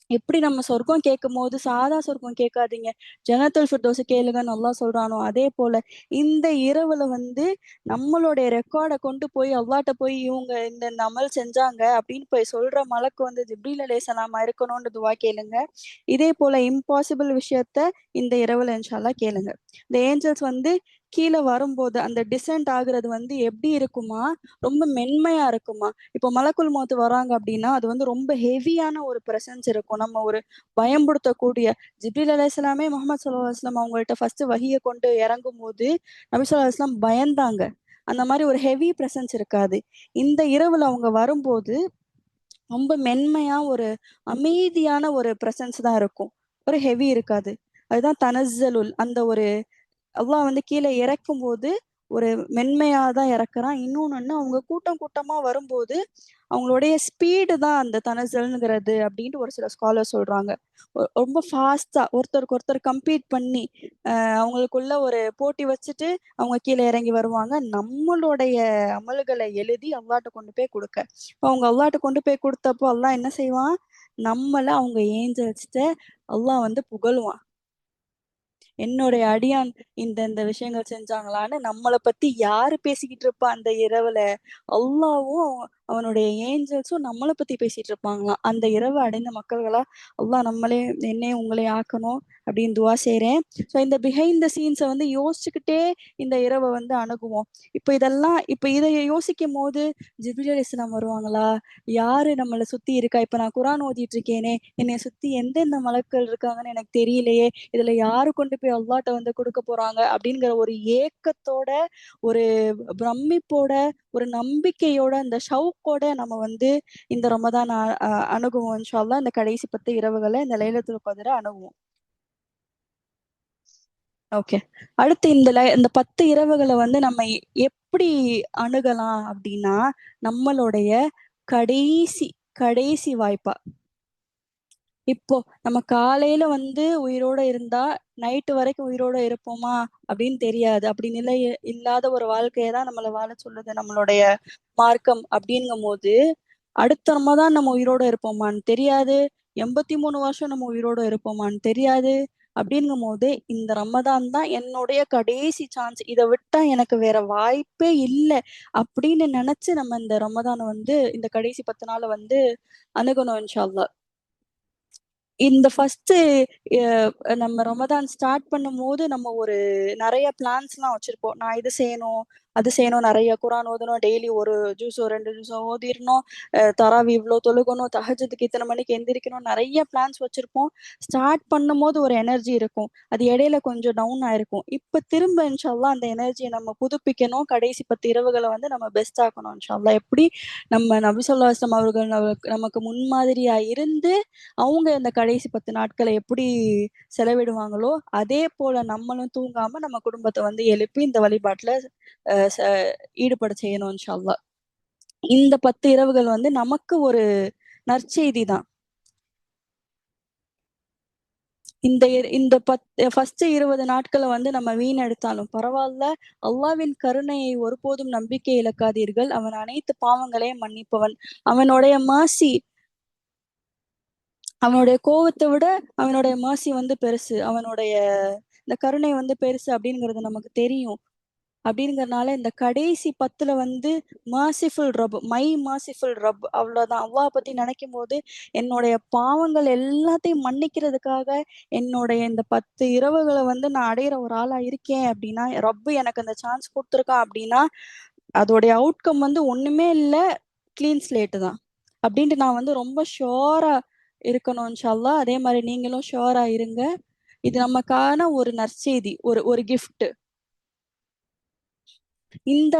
எப்படி நம்ம சொர்க்கம் கேட்கும்போது சாதா சொர்க்கம் கேட்காதீங்க. ஜன்னத்துல் ஃபிர்தௌஸ கேளுங்கன்னு அல்லாஹ் சொல்றானோ, அதே போல இந்த இரவுல வந்து நம்மளுடைய ரெக்கார்ட கொண்டு போய் அல்லாஹ்ட்ட போய் இவங்க இந்த அமல் செஞ்சாங்க அப்படின்னு போய் சொல்ற மலக்கு வந்து ஜிப்ரீல் அலைஹிஸ்ஸலாமா இருக்கணும்னு துவா கேளுங்க. இதே போல இம்பாசிபிள் விஷயத்த இந்த இரவுல இன்ஷா அல்லாஹ் கேளுங்க. இந்த ஏஞ்சல்ஸ் வந்து கீழ வரும்போது அந்த டிசென்ட் ஆகுறது வந்து எப்படி இருக்குமா? ரொம்ப மென்மையா இருக்குமா? இப்போ மலக்குல் மௌத் வராங்க அப்படின்னா, அது வந்து ரொம்ப ஹெவியான ஒரு பிரசன்ஸ் இருக்கும். நம்ம ஒரு பயம்படுத்தக்கூடிய ஜிப்ரீல் அலைஹிஸ்ஸலாமே முஹம்மது ஸல்லல்லாஹு அலைஹி வஸல்லம் அவங்கள்ட்ட ஃபர்ஸ்ட் வஹிய கொண்டு இறங்கும்போது, நபி ஸல்லல்லாஹு அலைஹி வஸல்லம் பயந்தாங்க. அந்த மாரி ஒரு ஹெவி பிரசன்ஸ் இருக்காது. இந்த இரவுல அவங்க வரும்போது, ரொம்ப மென்மையா ஒரு அமைதியான ஒரு பிரசன்ஸ் தான் இருக்கும். ஒரு ஹெவி இருக்காது. அதுதான் தனஸ்ஸலுல் அந்த ஒரு அல்லாஹ் வந்து கீழ இறக்கும்போது, ஒரு மென்மையா தான் இறக்குறான். இன்னொன்னு அவங்க கூட்டம் கூட்டமா வரும்போது, அவங்களுடைய ஸ்பீடு தான் அந்த தனஸ்ஸல்ங்கிறது அப்டின்ட்டு ஒரு சில ஸ்காலர்ஸ் சொல்றாங்க. ரொம்ப ஃபாஸ்ட்டா ஒருத்தருக்கு ஒருத்தர் கம்பீட் பண்ணி, அவங்களுக்குள்ள ஒரு போட்டி வச்சுட்டு, அவங்க கீழ இறங்கி வருவாங்க. நம்மளுடைய அமல்கள எழுதி அல்லாஹ்ட்ட கொண்டு போய் குடுக்க. அவங்க அல்லாஹ்ட்ட கொண்டு போய் குடுத்தப்போ, அல்லாஹ் என்ன செய்வான்? நம்மள அவங்க ஏஞ்சல்ஸ்ட்ட அல்லாஹ் வந்து புகழுவான். என்னுடைய அடியான் இந்த விஷயங்கள் செஞ்சாங்களான்னு நம்மள பத்தி யாரு பேசிக்கிட்டு இருப்பா அந்த இரவுல? அல்லாவும் அவனுடைய ஏஞ்சல்ஸும் நம்மள பத்தி பேசிட்டு இருப்பாங்களாம். அந்த இரவு அடைந்த மக்கள்களா அல்லாஹ் என்னையும் உங்களையும் ஆக்கணும் அப்படின்னு துவா செய்றேன். ஸோ இந்த பிஹைண்ட் த சீன்ஸ வந்து யோசிச்சுக்கிட்டே இந்த இரவ வந்து அணுகுவோம். இப்ப இத யோசிக்கும்போது ஜிப்ரீல் அலைஹிஸ்ஸலாம் வருவாங்களா? யாரு நம்மள சுத்தி இருக்கா? இப்ப நான் குர்ஆன் ஓதிட்டு இருக்கேனே, என்னைய சுத்தி எந்தெந்த மலக்குகள் இருக்காங்கன்னு எனக்கு தெரியலையே! இதுல யாரு கொண்டு போய் அல்லாஹ்ட்ட வந்து குடுக்க போறாங்க? அப்படிங்கிற ஒரு ஏக்கத்தோட, ஒரு பிரமிப்போட, ஒரு நம்பிக்கையோட, அந்த ஷவுக்கோட நம்ம வந்து இந்த ரமதான் அணுகுவோம் இன்ஷா அல்லாஹ். இந்த கடைசி 10 இரவுகள இந்த லைலத்துல் கத்ர அணுகுவோம். ஓகே. அடுத்து இந்த 10 இரவுகள வந்து நம்ம எப்படி அணுகலாம் அப்படின்னா, நம்மளுடைய கடைசி கடைசி வாய்ப்பா இப்போ நம்ம காலையில வந்து உயிரோட இருந்தா, நைட்டு வரைக்கும் உயிரோட இருப்போமா? அப்படின்னு தெரியாது. அப்படி இல்லாத ஒரு வாழ்க்கைய தான் நம்மள வாழச் சொல்லுது நம்மளுடைய மார்க்கம். அப்படிங்கும்போது, அடுத்த ரமதான் நம்ம உயிரோட இருப்போமான்னு தெரியாது. 83 வருஷம் நம்ம உயிரோட இருப்போமான்னு தெரியாது. அப்படிங்கும் போது இந்த ரமதான் தான் என்னுடைய கடைசி சான்ஸ், இதை விட்டா எனக்கு வேற வாய்ப்பே இல்லை அப்படின்னு நினைச்சு நம்ம இந்த ரமதானை வந்து இந்த கடைசி 10 நாளை வந்து அணுகணும் இன்ஷா அல்லாஹ். இந்த ஃபர்ஸ்ட் நம்ம ரமதான் ஸ்டார்ட் பண்ணும்போது நம்ம ஒரு நிறைய பிளான்ஸ்லாம் வச்சிருப்போம். நான் இது செய்யணும், அது செய்யணும், நிறைய குரான் ஓதணும், டெய்லி ஒரு ஜூஸோ 2 ஜூஸோ ஓதிரணும், தராவி இவ்வளோ தொழுகணும், தஹஜத்துக்கு இத்தனை மணிக்கு எந்திரிக்கணும், நிறைய பிளான்ஸ் வச்சிருப்போம். ஸ்டார்ட் பண்ணும்போது ஒரு எனர்ஜி இருக்கும், அது இடையில கொஞ்சம் டவுன் ஆயிருக்கும். இப்போ திரும்ப இன்ஷால்லா அந்த எனர்ஜியை நம்ம புதுப்பிக்கணும். கடைசி 10 இரவுகளை வந்து நம்ம பெஸ்ட் ஆக்கணும் இன்ஷால்லா. எப்படி நம்ம நபி ஸல்லல்லாஹு அலைஹி வஸல்லம் அவர்கள் நமக்கு முன்மாதிரியா இருந்து அவங்க இந்த கடைசி 10 நாட்களை எப்படி செலவிடுவாங்களோ அதே போல நம்மளும் தூங்காம நம்ம குடும்பத்தை வந்து எழுப்பி இந்த வழிபாட்டுல ஈடுபட செய்யணும் இன்ஷா அல்லாஹ். இந்த 10 இரவுகள் வந்து நமக்கு ஒரு நற்செய்தி தான். இந்த ஃபர்ஸ்ட் 20 நாட்களை வந்து நம்ம வீணெடுத்தாலும் பரவாயில்ல, அல்லாவின் கருணையை ஒருபோதும் நம்பிக்கை இழக்காதீர்கள், அவன் அனைத்து பாவங்களையும் மன்னிப்பவன். அவனுடைய மர்சி, அவனுடைய கோவத்தை விட அவனுடைய மர்சி வந்து பெருசு, அவனுடைய இந்த கருணை வந்து பெருசு அப்படிங்கிறது நமக்கு தெரியும். அப்படிங்கறதுனால இந்த கடைசி 10ல வந்து மர்சிஃபுல் ரப், மை மர்சிஃபுல் ரப், அவ்வளவுதான். அல்லாஹ் பத்தி நினைக்கும் போது என்னுடைய பாவங்கள் எல்லாத்தையும் மன்னிக்கிறதுக்காக என்னுடைய இந்த 10 இரவுகளை வந்து நான் அடையிற ஒரு ஆளா இருக்கேன் அப்படின்னா, ரப்பு எனக்கு அந்த சான்ஸ் கொடுத்துருக்கான் அப்படின்னா அதோடைய அவுட்கம் வந்து ஒண்ணுமே இல்ல, கிளீன் ஸ்லேட்டு தான் அப்படின்ட்டு நான் வந்து ரொம்ப ஷுவரா இருக்கணும் இன்ஷா அல்லாஹ். அதே மாதிரி நீங்களும் ஷுவரா இருங்க. இது நமக்கான ஒரு நற்செய்தி, ஒரு ஒரு கிஃப்ட். இந்த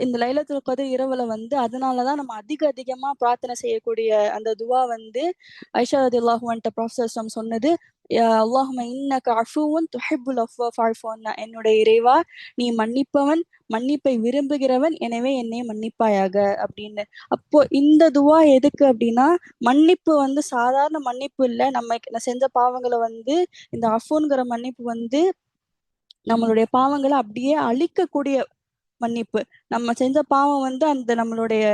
இந்த லைலத்துல் கதிர் இரவுல வந்து அதனாலதான் நம்ம அதிகமா பிரார்த்தனை செய்யக்கூடிய அந்த துவா வந்து ஐஷா ரலியல்லாஹு அன்ஹா ப்ராஃபஸர் சொன்னது, அல்லாஹும்ம இன்னக அஃபுவுன் துஹிப்புல் அஃப்வ ஃபஅஃபு அன்னா. என்னுடைய இறைவா, நீ மன்னிப்பவன், மன்னிப்பை விரும்புகிறவன், எனவே என்னை மன்னிப்பாயாக அப்படின்னு. அப்போ இந்த துவா எதுக்கு அப்படின்னா, மன்னிப்பு வந்து சாதாரண மன்னிப்பு இல்ல, நம்ம செஞ்ச பாவங்களை வந்து இந்த அஃபுங்கிற மன்னிப்பு வந்து நம்மளுடைய பாவங்களை அப்படியே அழிக்கக்கூடிய மன்னிப்பு. நம்ம செஞ்ச பாவம் வந்து அந்த நம்மளுடைய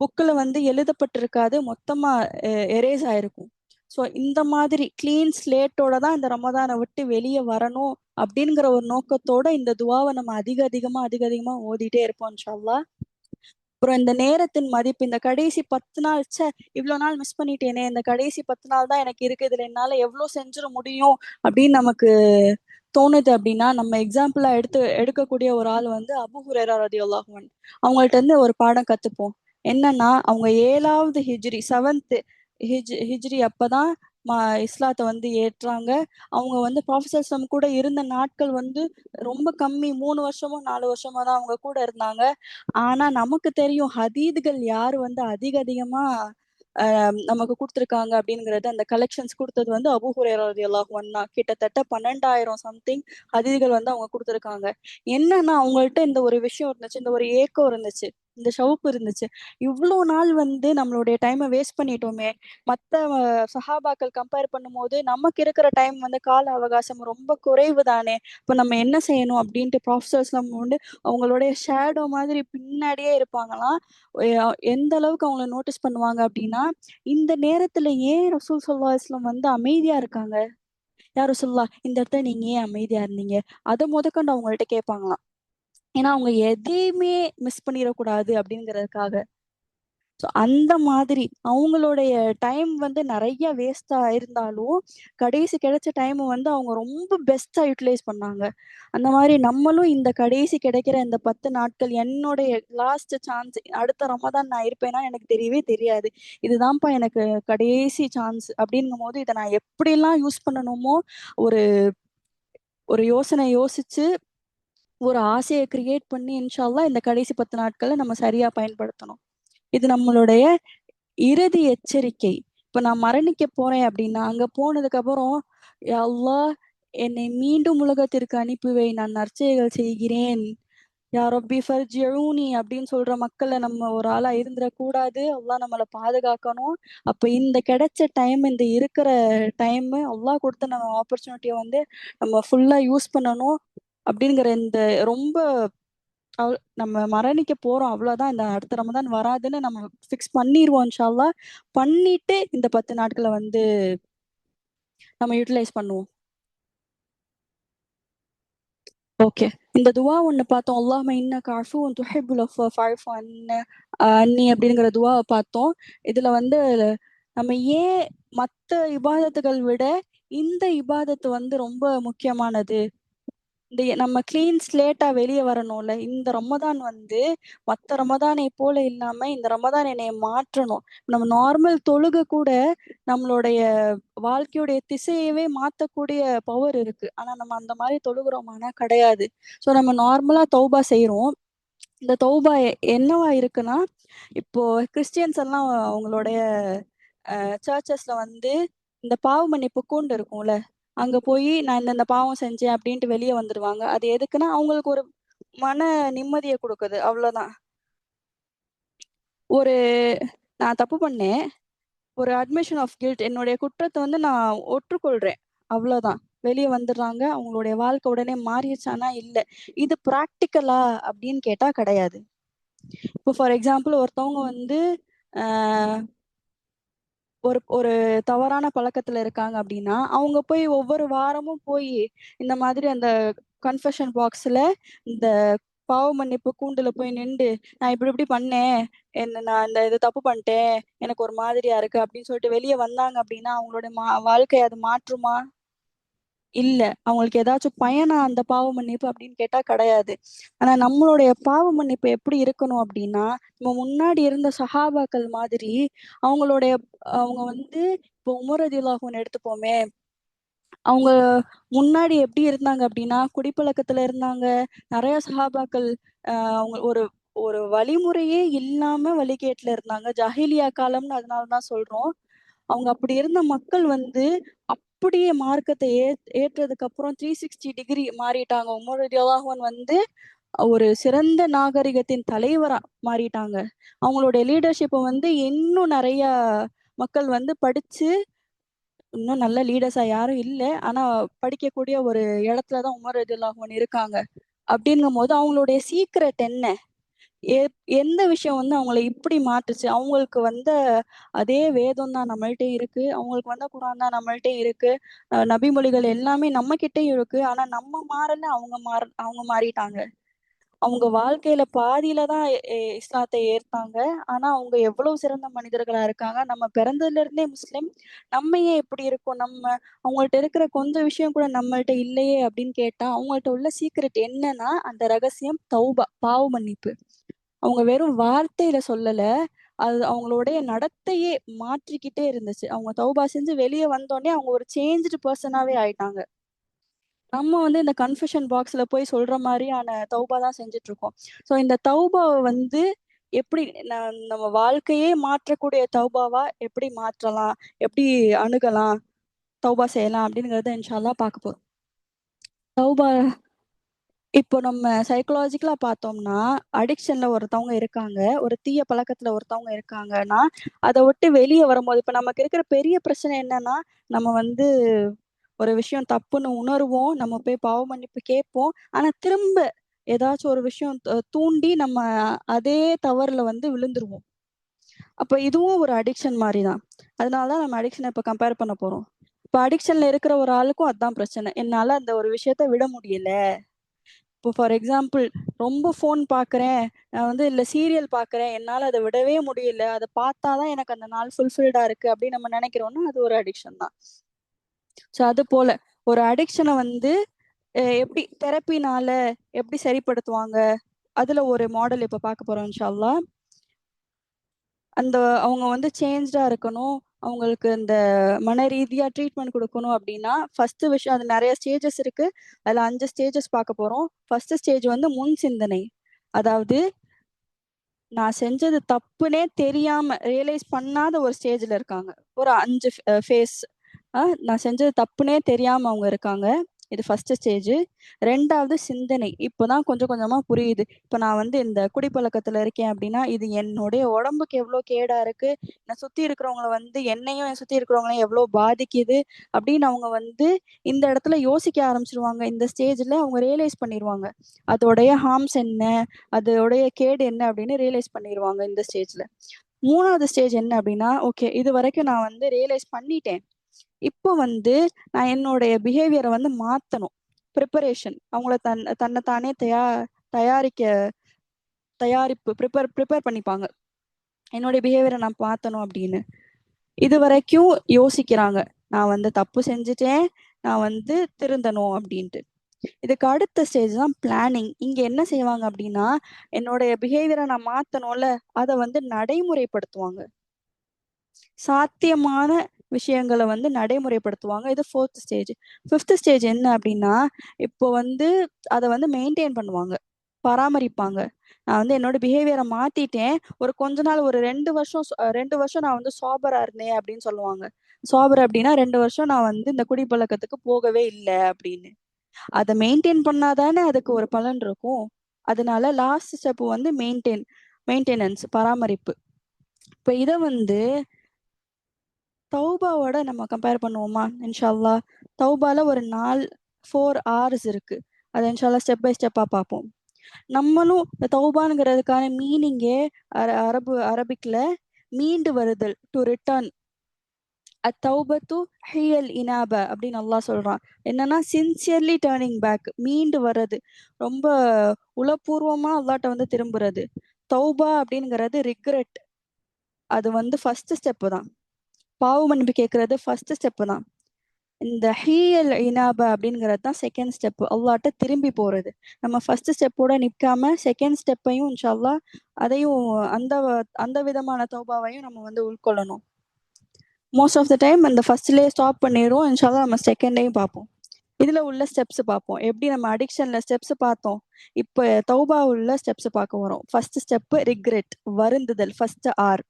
புக்ல வந்து எழுதப்பட்டிருக்காது, மொத்தமா எரேஸ் ஆயிருக்கும். ஸோ இந்த மாதிரி கிளீன் ஸ்லேட்டோட தான் இந்த ரமதானை விட்டு வெளியே வரணும் அப்படிங்கிற ஒரு நோக்கத்தோட இந்த துவாவை நம்ம அதிகமா ஓதிட்டே இருப்போம் இன்ஷா அல்லாஹ். அப்புறம் இந்த நேரத்தின் மதிப்பு, இந்த கடைசி 10 நாள், இவ்வளவு நாள் மிஸ் பண்ணிட்டேனே, இந்த கடைசி 10 நாள் தான் எனக்கு இருக்கு, இதுல என்னால எவ்வளவு செஞ்சிட முடியும் அப்படின்னு நமக்கு தோணுது அப்படின்னா, நம்ம எக்ஸாம்பிளா எடுக்கக்கூடிய ஒரு ஆள் வந்து அபூ ஹுரைரா ரலியல்லாஹு அன்ஹு. அவங்கள்ட்ட இருந்து ஒரு பாடம் கத்துப்போம். என்னன்னா, அவங்க 7வது ஹிஜ்ரி, 7th ஹிஜ்ரி அப்பதான் இஸ்லாத்தை வந்து ஏற்றாங்க. அவங்க வந்து ப்ராஃபஸர் கூட இருந்த நாட்கள் வந்து ரொம்ப கம்மி, 3 வருஷமோ 4 வருஷமோ தான் அவங்க கூட இருந்தாங்க. ஆனா நமக்கு தெரியும் ஹதீதுகள் யாரு வந்து அதிகமா நமக்கு கொடுத்துருக்காங்க அப்படிங்கிறது. அந்த கலெக்ஷன்ஸ் கொடுத்தது வந்து அபூ ஹுரைரா ரலியல்லாஹு அன்ஹு. கிட்டத்தட்ட 12,000 சம்திங் ஹதீதுகள் வந்து அவங்க கொடுத்துருக்காங்க. என்னன்னா அவங்கள்ட்ட இந்த ஒரு விஷயம் இருந்துச்சு, இந்த ஒரு ஏக்கம் இருந்துச்சு, இந்த ஷவுக்கு இருந்துச்சு. இவ்வளவு நாள் வந்து நம்மளுடைய டைமை வேஸ்ட் பண்ணிட்டோமே, மத்த சஹாபாக்கள் கம்பேர் பண்ணும்போது நமக்கு இருக்கிற டைம் வந்து கால அவகாசம் ரொம்ப குறைவு தானே, இப்ப நம்ம என்ன செய்யணும் அப்படின்ட்டு ப்ரொஃபசர்ஸ் நம்ம வந்து அவங்களுடைய ஷேடோ மாதிரி பின்னாடியே இருப்பாங்களாம். எந்த அளவுக்கு அவங்கள நோட்டீஸ் பண்ணுவாங்க அப்படின்னா, இந்த நேரத்துல ஏன் ரசூல் ஸல்லல்லாஹு அலைஹி வஸல்லம் வந்து அமைதியா இருக்காங்க, யா ரசூலுல்லாஹ் இந்த இடத்துல நீங்க ஏன் அமைதியா இருந்தீங்க, அதை முதற்கொண்டு அவங்கள்ட்ட கேட்பாங்களாம். ஏன்னா அவங்க எதையுமே மிஸ் பண்ணிடக்கூடாது அப்படிங்கிறதுக்காக. ஸோ அந்த மாதிரி அவங்களுடைய டைம் வந்து நிறைய வேஸ்ட் ஆயிருந்தாலும் கடைசி கிடைச்ச டைம் வந்து அவங்க ரொம்ப பெஸ்டா யூட்டிலைஸ் பண்ணாங்க. அந்த மாதிரி நம்மளும் இந்த கடைசி கிடைக்கிற இந்த 10 நாட்கள் என்னுடைய லாஸ்ட் சான்ஸ், அடுத்த ரமதான் நான் இருப்பேன்னா எனக்கு தெரியவே தெரியாது, இதுதான்ப்பா எனக்கு கடைசி சான்ஸ் அப்படிங்கும் போது இதை நான் எப்படிலாம் யூஸ் பண்ணணுமோ ஒரு ஒரு யோசிச்சு ஒரு ஆசையை கிரியேட் பண்ணி இன்ஷா அல்லாஹ் இந்த கடைசி 10 நாட்களை நம்ம சரியா பயன்படுத்தணும். இது நம்மளுடைய இறுதி எச்சரிக்கை. இப்ப நான் மரணிக்க போறேன் அப்படின்னா, அங்க போனதுக்கு அப்புறம், யா அல்லாஹ் என்னை மீண்டும் உலகத்திற்கு அனுப்பி வை, நான் நற்செயல்கள் செய்கிறேன், யா ரப்பி ஃபர்ஜிஊனி அப்படின்னு சொல்ற மக்கள்ல நம்ம ஒரு ஆளா இருந்துடக்கூடாது. அல்லாஹ் நம்மளை பாதுகாக்கணும். அப்ப இந்த கிடைச்ச டைம், இந்த இருக்கிற டைம், அல்லாஹ் கொடுத்த நம்ம ஆப்பர்ச்சுனிட்டியை வந்து நம்ம ஃபுல்லா யூஸ் பண்ணணும் அப்படிங்கிற இந்த ரொம்ப நம்ம மரணிக்க போறோம் அவ்வளவுதான், இந்த அடுத்த ரமதான் வராதுன்னு நம்ம ஃபிக்ஸ் பண்ணிடுவோம் இன்ஷா அல்லாஹ். பண்ணிட்டு இந்த 10 நாட்களை வந்து நம்ம யூட்டிலைஸ் பண்ணுவோம். ஓகே. இந்த துவா ஒண்ணு பார்த்தோம். அல்லாஹும்ம இன்னக அஃபூன் துஹிப்புல் அஃவ ஃபஅஃபு அன்னி அப்படிங்கிற துவாவ பார்த்தோம். இதுல வந்து நம்ம ஏன் மத்த இபாதத்துகள் விட இந்த இபாதத்து வந்து ரொம்ப முக்கியமானது? இந்த நம்ம கிளீன் ஸ்லேட்டா வெளிய வரணும்ல. இந்த ரமதான் வந்து மத்த ரமதானை போல இல்லாம இந்த ரமதான் என்னைய மாற்றணும். நம்ம நார்மல் தொழுக கூட நம்மளுடைய வாழ்க்கையுடைய திசையவே மாத்தக்கூடிய பவர் இருக்கு. ஆனா நம்ம அந்த மாரி தொழுகிறோமானா கிடையாது. ஸோ நம்ம நார்மலா தௌபா செய்றோம். இந்த தௌபா என்னவா இருக்குன்னா, இப்போ கிறிஸ்டியன்ஸ் எல்லாம் அவங்களுடைய சர்ச்சஸ்ல வந்து இந்த பாவ மன்னிப்பு கூண்டு இருக்கும்ல, அங்க போய் நான் இந்த இந்த பாவம் செஞ்சேன் அப்படின்ட்டு வெளிய வந்துருவாங்க. அது எதுக்குன்னா, அவங்களுக்கு ஒரு மன நிம்மதிய குடுக்குது. அவ்வளோதான். ஒரு நான் தப்பு பண்ணேன். ஒரு அட்மிஷன் ஆஃப் கில்ட் என்னுடைய குற்றத்த வந்து நான் ஒற்றுக்கொள்றேன். அவ்வளோதான். வெளிய வந்துடுறாங்க. அவங்களுடைய வாழ்க்கை உடனே மாறிருச்சான்னா இல்ல. இது பிராக்டிகலா அப்படின்னு கேட்டா கிடையாது. இப்போ ஃபார் எக்ஸாம்பிள் ஒருத்தவங்க வந்து அ ஒரு ஒரு தவறான பழக்கத்துல இருக்காங்க அப்படின்னா, அவங்க போய் ஒவ்வொரு வாரமும் போயி, இந்த மாதிரி அந்த கன்ஃபெஷன் பாக்ஸ்ல இந்த பாவ மன்னிப்பு கூண்டுல போய் நின்டு, "நான் இப்படி இப்படி பண்ணேன். நான் இந்த இது தப்பு பண்ணிட்டேன். எனக்கு ஒரு மாதிரியா இருக்கு." அப்படின்னு சொல்லிட்டு வெளிய வந்தாங்க அப்படின்னா, அவங்களோட வாழ்க்கைய அது மாற்றுமா? இல்ல. அவங்களுக்கு ஏதாச்சும் பயனா அந்த பாவ மன்னிப்பு அப்படின்னு கேட்டா கிடையாது. ஆனா நம்மளுடைய பாவ மன்னிப்பு எப்படி இருக்கணும் அப்படின்னா, நம்ம முன்னாடி இருந்த சஹாபாக்கள் மாதிரி அவங்களுடைய அவங்க வந்து இப்போ உமர் ரலியல்லாஹு அன்ஹு எடுத்துப்போமே, அவங்க முன்னாடி எப்படி இருந்தாங்க அப்படின்னா, குடிப்பழக்கத்துல இருந்தாங்க. நெறைய சஹாபாக்கள் அவங்க ஒரு ஒரு வழிமுறையே இல்லாம வழிகேட்டுல இருந்தாங்க. ஜாஹிலியா காலம்னு அதனால தான் சொல்றோம். அவங்க அப்படி இருந்த மக்கள் வந்து அப்படியே மார்க்கத்தை ஏற்றதுக்கு அப்புறம் 360 டிகிரி மாறிட்டாங்க. உமர் ரலியல்லாஹு அன்ஹு வந்து ஒரு சிறந்த நாகரிகத்தின் தலைவரா மாறிட்டாங்க. அவங்களுடைய லீடர்ஷிப்ப வந்து இன்னும் நெறைய மக்கள் வந்து படிச்சு, இன்னும் நல்ல லீடர்ஸா யாரும் இல்ல. ஆனா படிக்கக்கூடிய ஒரு இடத்துல தான் உமர் ரலியல்லாஹு அன்ஹு இருக்காங்க. அப்படிங்கும்போது அவங்களுடைய சீக்ரெட் என்ன? எ எந்த விஷயம் வந்து அவங்கள இப்படி மாற்றுச்சு? அவங்களுக்கு வந்த அதே வேதம் தான் நம்மள்ட்டயும் இருக்கு. அவங்களுக்கு வந்த குரான் தான் நம்மள்ட்டயும் இருக்கு. நபிமொழிகள் எல்லாமே நம்ம கிட்டயும் இருக்கு. ஆனா நம்ம மாறல, அவங்க மாறிட்டாங்க. அவங்க வாழ்க்கையில பாதியில தான் இஸ்லாத்தை ஏற்றாங்க. ஆனா அவங்க எவ்வளவு சிறந்த மனிதர்களா இருக்காங்க. நம்ம பிறந்ததுல இருந்தே முஸ்லிம். நம்ம ஏன் இப்படி இருக்கோம்? அவங்கள்ட்ட இருக்கிற கொஞ்சம் விஷயம் கூட நம்மள்ட்ட இல்லையே அப்படின்னு கேட்டா, அவங்கள்ட்ட உள்ள சீக்ரெட் என்னன்னா, அந்த ரகசியம் தௌபா, பாவ மன்னிப்பு. அவங்க வெறும் வார்த்தையில சொல்லல. அது அவங்களுடைய நடத்தையே மாற்றிக்கிட்டே இருந்துச்சு. அவங்க தௌபா செஞ்சு வெளிய வந்தோனே அவங்க ஒரு சேஞ்ச்டு பெர்சனாவே ஆயிட்டாங்க. நம்ம வந்து இந்த கன்ஃபெஷன் பாக்ஸ்ல போய் சொல்ற மாரியான தௌபா தான் செஞ்சுட்டு இருக்கோம். ஸோ இந்த தௌபாவ வந்து எப்படி நம்ம வாழ்க்கையே மாற்றக்கூடிய தௌபாவா எப்படி மாற்றலாம்? எப்படி அணுகலாம்? தௌபா செய்யலாம் அப்படிங்கிறத இன்ஷா அல்லாஹ் பார்க்க போறோம். தௌபா இப்போ நம்ம சைக்காலஜிக்கலா பார்த்தோம்னா, அடிக்ஷன்ல ஒருத்தவங்க இருக்காங்க. ஒரு தீய பழக்கத்துல ஒருத்தவங்க இருக்காங்கன்னா, அத விட்டு வெளிய வரும்போது இப்ப நமக்கு இருக்கிற பெரிய பிரச்சனை என்னன்னா, நம்ம வந்து ஒரு விஷயம் தப்புன்னு உணருவோம். நம்ம போய் பாவ மன்னிப்பு கேட்போம். ஆனா திரும்ப ஏதாச்சும் ஒரு விஷயம் தூண்டி நம்ம அதே தவறுல வந்து விழுந்துருவோம். அப்ப இதுவும் ஒரு அடிக்ஷன் மாரி தான். அதனால தான் நம்ம அடிக்ஷன இப்ப கம்பேர் பண்ண போறோம். இப்ப அடிக்ஷன்ல இருக்கிற ஒரு ஆளுக்கும் அதான் பிரச்சனை. என்னால அந்த ஒரு விஷயத்த விட முடியல. இப்போ ஃபார் எக்ஸாம்பிள் ரொம்ப ஃபோன் பார்க்குறேன். நான் வந்து இல்ல சீரியல் பார்க்குறேன். என்னால அத விடவே முடியல. அத பார்த்தா தான் எனக்கு அந்த நாள் ஃபுல்ஃபில்டா இருக்கு அப்படின்னு நம்ம நெனைக்கிறோம்னா, அது ஒரு அடிக்ஷன் தான். ஸோ அதுபோல ஒரு அடிக்ஷன வந்து எப்படி தெரப்பினால எப்படி சரிப்படுத்துவாங்க? அதுல ஒரு மாடல் இப்ப பார்க்க போறோம் இன்ஷா அல்லாஹ். அந்த அவங்க வந்து சேஞ்ச்டா இருக்கணும். அவங்களுக்கு இந்த மன ரீதியா ட்ரீட்மெண்ட் குடுக்கணும் அப்படின்னா, ஃபர்ஸ்ட்டு விஷயம் அது நெறைய ஸ்டேஜஸ் இருக்கு. அதுல 5 ஸ்டேஜஸ் பார்க்க போறோம். ஃபர்ஸ்ட்டு ஸ்டேஜ் வந்து முன் சிந்தனை. அதாவது நான் செஞ்சது தப்புன்னே தெரியாம ரியலைஸ் பண்ணாத ஒரு ஸ்டேஜ்ல இருக்காங்க. ஒரு 5 ஃபேஸ். நான் செஞ்சது தப்புன்னே தெரியாம அவங்க இருக்காங்க. இது ஃபர்ஸ்ட்டு ஸ்டேஜு. 2வது சிந்தனை. இப்பதான் கொஞ்சம் கொஞ்சமா புரியுது. இப்ப நான் வந்து இந்த குடிப்பழக்கத்துல இருக்கேன் அப்டின்னா, இது என்னுடைய உடம்புக்கு எவ்ளோ கேடா இருக்கு. என்ன சுத்தி இருக்கிறவங்கள வந்து என்னையும் என் சுத்தி இருக்கிறவங்களையும் எவ்ளோ பாதிக்குது அப்டின்னு அவங்க வந்து இந்த இடத்துல யோசிக்க ஆரம்பிச்சுருவாங்க. இந்த ஸ்டேஜ்ல அவங்க ரியலைஸ் பண்ணிருவாங்க. அதோடைய ஹார்ம்ஸ் என்ன? அதோடைய கேடு என்ன? அப்டின்னு ரியலைஸ் பண்ணிருவாங்க இந்த ஸ்டேஜ்ல. 3வது ஸ்டேஜ் என்ன அப்டின்னா, ஓகே இதுவரைக்கும் நான் வந்து ரியலைஸ் பண்ணிட்டேன். இப்போ வந்து நான் என்னுடைய பிஹேவியர வந்து மாத்தணும். ப்ரிப்பரேஷன், அவங்கள தன்னைத்தானே தயாரிப்பு ப்ரிப்பேர் பண்ணிப்பாங்க. என்னுடைய பிஹேவியரை நான் மாத்தணும் அப்படின்னு. இது வரைக்கும் யோசிக்கிறாங்க, நான் வந்து தப்பு செஞ்சுட்டேன், நான் வந்து திருந்தணும் அப்படின்ட்டு. இதுக்கு அடுத்த ஸ்டேஜ் தான் பிளானிங். இங்க என்ன செய்வாங்க அப்படின்னா, என்னுடைய பிஹேவியரை நான் மாத்தணும்ல, அதை வந்து நடைமுறைப்படுத்துவாங்க. சாத்தியமான விஷயங்களை வந்து நடைமுறைப்படுத்துவாங்க. இது 4th ஸ்டேஜ். 5th ஸ்டேஜ் என்ன அப்படின்னா, இப்போ வந்து அதை வந்து மெயின்டைன் பண்ணுவாங்க, பராமரிப்பாங்க. நான் வந்து என்னோட பிஹேவியரை மாத்திட்டேன், ஒரு கொஞ்ச நாள், ஒரு 2 வருஷம் 2 வருஷம் நான் வந்து சோபரா இருந்தேன் அப்படின்னு சொல்லுவாங்க. சோபர் அப்படின்னா 2 வருஷம் நான் வந்து இந்த குடிப்பழக்கத்துக்கு போகவே இல்லை அப்படின்னு. அதை மெயின்டைன் பண்ணாதானே அதுக்கு ஒரு பலன் இருக்கும். அதனால லாஸ்ட் ஸ்டெப் வந்து மெயின்டெனன்ஸ், பராமரிப்பு. இப்ப இதை வந்து தௌபாவோட நம்ம கம்பேர் பண்ணுவோமா? இன்ஷா அல்லாஹ். தௌபால ஒரு 4 hours இருக்கு. அதை இன்ஷா அல்லாஹ் ஸ்டெப் பை ஸ்டெப்பா பார்ப்போம். நம்மளும் இந்த தௌபாங்கிறதுக்கான மீனிங்கே அரபிக்ல மீண்டு வருதல், டு ரிட்டர்ன். அத்தௌபத்து ஹியல் இனாப அப்படின்னு அல்லாஹ் சொல்றான். என்னன்னா சின்சியர்லி டேர்னிங் பேக், மீண்டு வர்றது, ரொம்ப உளப்பூர்வமா அல்லாட்ட வந்து திரும்புறது. தௌபா அப்படிங்கிறது ரிக்ரெட், அது வந்து ஃபர்ஸ்ட் ஸ்டெப் தான். பாவ மன்னிப்பு கேட்கறது ஃபர்ஸ்ட் ஸ்டெப் தான். இந்த ஹீயல் இனாப அப்படிங்கிறது தான் செகண்ட் ஸ்டெப், அல்லாட்ட திரும்பி போறது. நம்ம ஃபர்ஸ்ட் ஸ்டெப்போட நிற்காம செகண்ட் ஸ்டெப்பையும் இன்ஷா அல்லாஹ் அதையும் அந்த அந்த விதமான தௌபாவையும் நம்ம வந்து உட்கொள்ளணும். மோஸ்ட் ஆஃப் த டைம் அந்த ஃபர்ஸ்ட்லேயே ஸ்டாப் பண்ணிடுவோம். இன்ஷா அல்லாஹ் நம்ம செகண்டையும் பார்ப்போம். இதுல உள்ள ஸ்டெப்ஸ் பார்ப்போம். எப்படி நம்ம அடிக்ஷன்ல ஸ்டெப்ஸ் பார்த்தோம், இப்போ தௌபா உள்ள ஸ்டெப்ஸ் பார்க்க வரோம். ஃபர்ஸ்ட் ஸ்டெப் ரிக்ரெட், வருந்துதல், ஃபர்ஸ்ட் ஆர்.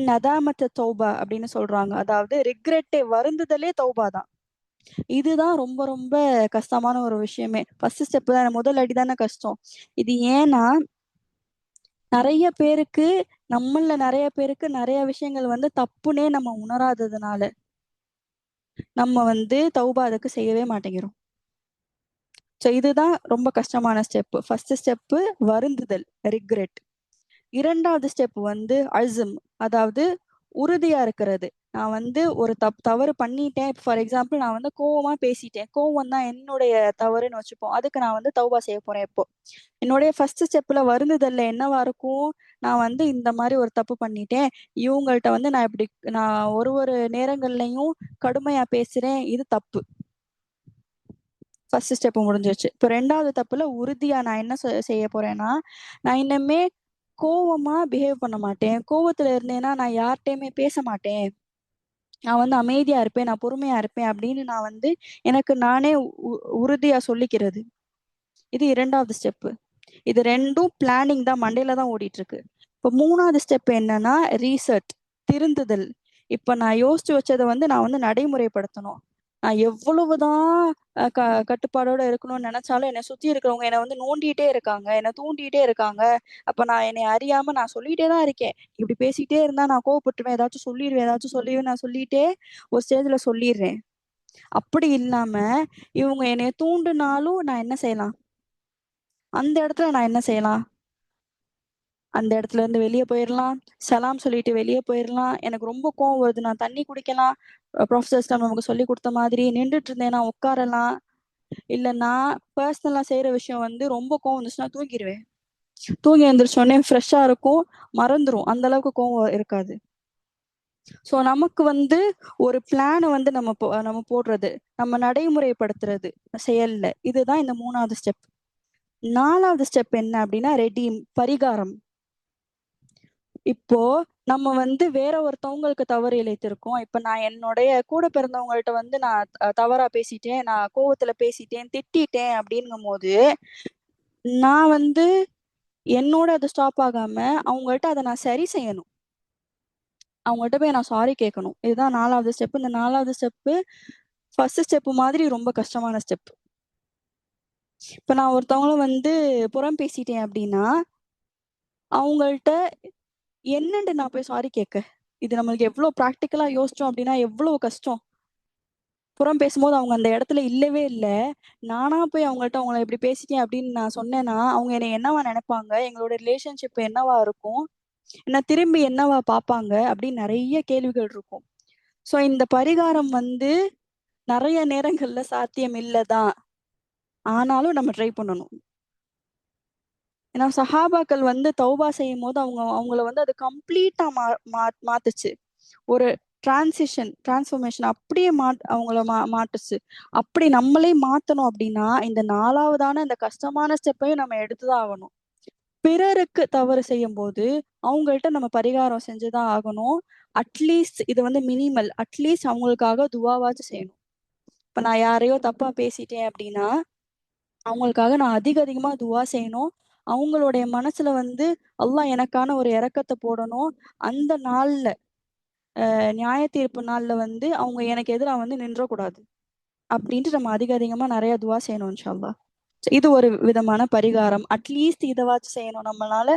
நதாமத்த தௌபா அப்படின்னு சொல்றாங்க. அதாவது ரிக்ரெட்டே, வருந்துதலே தௌபா தான். இதுதான் ரொம்ப ரொம்ப கஷ்டமான ஒரு விஷயமே. ஃபர்ஸ்ட் ஸ்டெப் தானே, முதல் அடி தானே கஷ்டம். இது ஏன்னா நிறைய பேருக்கு, நம்மள நிறைய பேருக்கு நிறைய விஷயங்கள் வந்து தப்புனே நம்ம உணராததுனால நம்ம வந்து தௌபா அதுக்கு செய்யவே மாட்டேங்கிறோம். ஸோ இதுதான் ரொம்ப கஷ்டமான ஸ்டெப். ஃபர்ஸ்ட் ஸ்டெப்பு வருந்துதல், ரிக்ரெட். இரண்டாவது ஸ்டெப் வந்து அஸ்ம், அதாவது உறுதியா இருக்கிறது. நான் வந்து ஒரு தவறு பண்ணிட்டேன். ஃபார் எக்ஸாம்பிள், நான் வந்து கோவமா பேசிட்டேன், கோவம் தான் என்னுடைய தவறுன்னு வச்சுப்போம். அதுக்கு நான் வந்து தௌபா செய்ய போறேன். இப்போ என்னுடைய ஃபர்ஸ்ட் ஸ்டெப்ல வருந்துதல்ல என்னவா இருக்கும், நான் வந்து இந்த மாதிரி ஒரு தப்பு பண்ணிட்டேன், இவங்கள்ட்ட வந்து நான் ஒரு நேரங்கள்லயும் கடுமையா பேசுறேன், இது தப்பு. ஃபர்ஸ்ட் ஸ்டெப் முடிஞ்சிருச்சு. இப்போ ரெண்டாவது தப்புல உறுதியா நான் என்ன செய்ய போறேன்னா, நான் இன்னமே கோவமா பிஹேவ் பண்ண மாட்டேன். கோவத்துல இருந்தேன்னா நான் யார்கிட்டயுமே பேச மாட்டேன், நான் வந்து அமைதியா இருப்பேன், நான் பொறுமையா இருப்பேன் அப்படின்னு நான் வந்து எனக்கு நானே உறுதியா சொல்லிக்கிறது. இது இரண்டாவது ஸ்டெப். இது ரெண்டும் பிளானிங் தான், மண்டையில தான் ஓடிட்டு இருக்கு. இப்போ மூணாவது ஸ்டெப் என்னன்னா ரீசெட், திருந்துதல். இப்ப நான் யோசிச்சு வச்சதை வந்து நான் வந்து நடைமுறைப்படுத்தணும். நான் எவ்வளவுதான் கட்டுப்பாடோட இருக்கணும்னு நினைச்சாலும் என்னை சுத்தி இருக்கிறவங்க என்னை வந்து நோண்டிட்டே இருக்காங்க, என்னை தூண்டிட்டே இருக்காங்க. அப்ப நான் என்னை அறியாம நான் சொல்லிட்டே தான் இருக்கேன். இப்படி பேசிட்டே இருந்தா நான் கோவப்பட்டுருவேன், ஏதாச்சும் சொல்லிடுவேன், நான் சொல்லிட்டே ஒரு ஸ்டேஜ்ல சொல்லிடுறேன். அப்படி இல்லாம இவங்க என்னைய தூண்டுனாலும் நான் என்ன செய்யலாம், அந்த இடத்துல நான் என்ன செய்யலாம், அந்த இடத்துல இருந்து வெளியே போயிடலாம், சலாம் சொல்லிட்டு வெளியே போயிடலாம். எனக்கு ரொம்ப கோவம் வருது, நான் தண்ணி குடிக்கலாம், ப்ரொஃபசர்ஸ் நமக்கு சொல்லி கொடுத்த மாதிரி நின்றுட்டு இருந்தேன்னா உட்காரலாம். இல்ல நான் பர்சனலா செய்யற விஷயம் வந்து, ரொம்ப கோவம் வந்துச்சுன்னா தூங்கிடுவேன். தூங்கி எழுந்திரிச்சோடனே ஃப்ரெஷ்ஷா இருக்கும், மறந்துரும், அந்த அளவுக்கு கோவம் இருக்காது. ஸோ நமக்கு வந்து ஒரு பிளானை வந்து நம்ம போடுறது, நம்ம நடைமுறைப்படுத்துறது செயல்ல, இதுதான் இந்த மூணாவது ஸ்டெப். நாலாவது ஸ்டெப் என்ன அப்படின்னா ரெடீம், பரிகாரம். இப்போ நம்ம வந்து வேற ஒருத்தவங்களுக்கு தவறு இழைத்திருக்கோம். இப்ப நான் என்னுடைய கூட பிறந்தவங்கள்ட்ட வந்து நான் தவறா பேசிட்டேன், நான் கோவத்துல பேசிட்டேன், திட்டிட்டேன் அப்படிங்கும் போது நான் வந்து என்னோட அது ஸ்டாப் ஆகாம அவங்கள்ட்ட அதை நான் சரி செய்யணும். அவங்கள்ட்ட போய் நான் சாரி கேட்கணும். இதுதான் நாலாவது ஸ்டெப். இந்த நாலாவது ஸ்டெப்பு ஃபர்ஸ்ட் ஸ்டெப் மாதிரி ரொம்ப கஷ்டமான ஸ்டெப். இப்ப நான் ஒருத்தவங்களும் வந்து புறம் பேசிட்டேன் அப்படின்னா அவங்கள்ட்ட என்னண்டு நான் போய் சாரி கேட்க, இது நம்மளுக்கு எவ்வளவு ப்ராக்டிக்கலா யோசிச்சோம் அப்படின்னா எவ்வளவு கஷ்டம். புறம் பேசும்போது அவங்க அந்த இடத்துல இல்லவே இல்லை, நானா போய் அவங்கள்ட்ட அவங்கள இப்படி பேசிட்டேன் அப்படின்னு நான் சொன்னேன்னா அவங்க என்னை என்னவா நினைப்பாங்க, எங்களோட ரிலேஷன்ஷிப் என்னவா இருக்கும், என்ன திரும்பி என்னவா பார்ப்பாங்க அப்படின்னு நிறைய கேள்விகள் இருக்கும். ஸோ இந்த பரிகாரம் வந்து நிறைய நேரங்கள்ல சாத்தியம் இல்லதான். ஆனாலும் நம்ம ட்ரை பண்ணணும். ஏன்னா சஹாபாக்கள் வந்து தௌபா செய்யும் போது அவங்கள வந்து அது கம்ப்ளீட்டா மாத்துச்சு. ஒரு டிரான்ஸ்ஃபர்மேஷன் அப்படியே அவங்கள மாட்டுச்சு. அப்படி நம்மளே மாத்தணும் அப்படின்னா இந்த 4வதான இந்த கஷ்டமான ஸ்டெப்பையும் நம்ம எடுத்துதான் ஆகணும். பிறருக்கு தவறு செய்யும் போது அவங்கள்ட்ட நம்ம பரிகாரம் செஞ்சுதான் ஆகணும். அட்லீஸ்ட் இது வந்து மினிமல். அட்லீஸ்ட் அவங்களுக்காக துவாவாச்சும் செய்யணும். இப்ப நான் யாரையோ தப்பா பேசிட்டேன் அப்படின்னா அவங்களுக்காக நான் அதிகமா துவா செய்யணும். அவங்களுடைய மனசுல வந்து அல்லாஹ் எனக்கான ஒரு இரக்கத்தை போடணும். அந்த நாள்ல நியாய தீர்ப்பு நாள்ல வந்து அவங்க எனக்கு எதிரா வந்து நின்றக்கூடாது. அப்படின்ட்டு நம்ம அதிகமா நிறைய துவா செய்யணும் இன்ஷா அல்லாஹ். இது ஒரு விதமான பரிகாரம். அட்லீஸ்ட் இதவாச்சும் செய்யணும். நம்மளால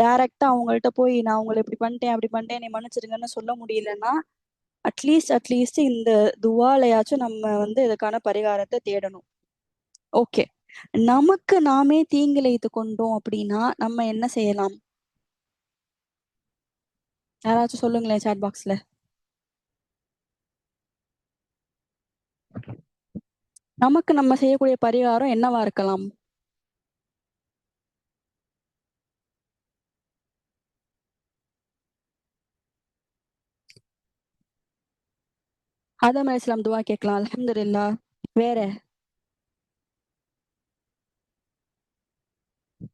டைரக்டா அவங்கள்ட்ட போய் நான் உங்களை இப்படி பண்ணிட்டேன், அப்படி பண்ணிட்டேன், என்னை மன்னிச்சிடுங்கன்னு சொல்ல முடியலன்னா, அட்லீஸ்ட் இந்த துவாலயாச்சும் நம்ம வந்து இதுக்கான பரிகாரத்தை தேடணும். ஓகே. நமக்கு நாமே தீங்கிழைத்துக் கொண்டோம் அப்படின்னா, நம்ம என்ன செய்யலாம்? யாராச்சும் சொல்லுங்களேன் சாட் பாக்ஸ்ல. நமக்கு நம்ம செய்யக்கூடிய பரிகாரம் என்னவா இருக்கலாம்? ஆதம் அலைஹிஸ்ஸலாம் துவா கேட்கலாம். அல்ஹம்துலில்லாஹ். வேற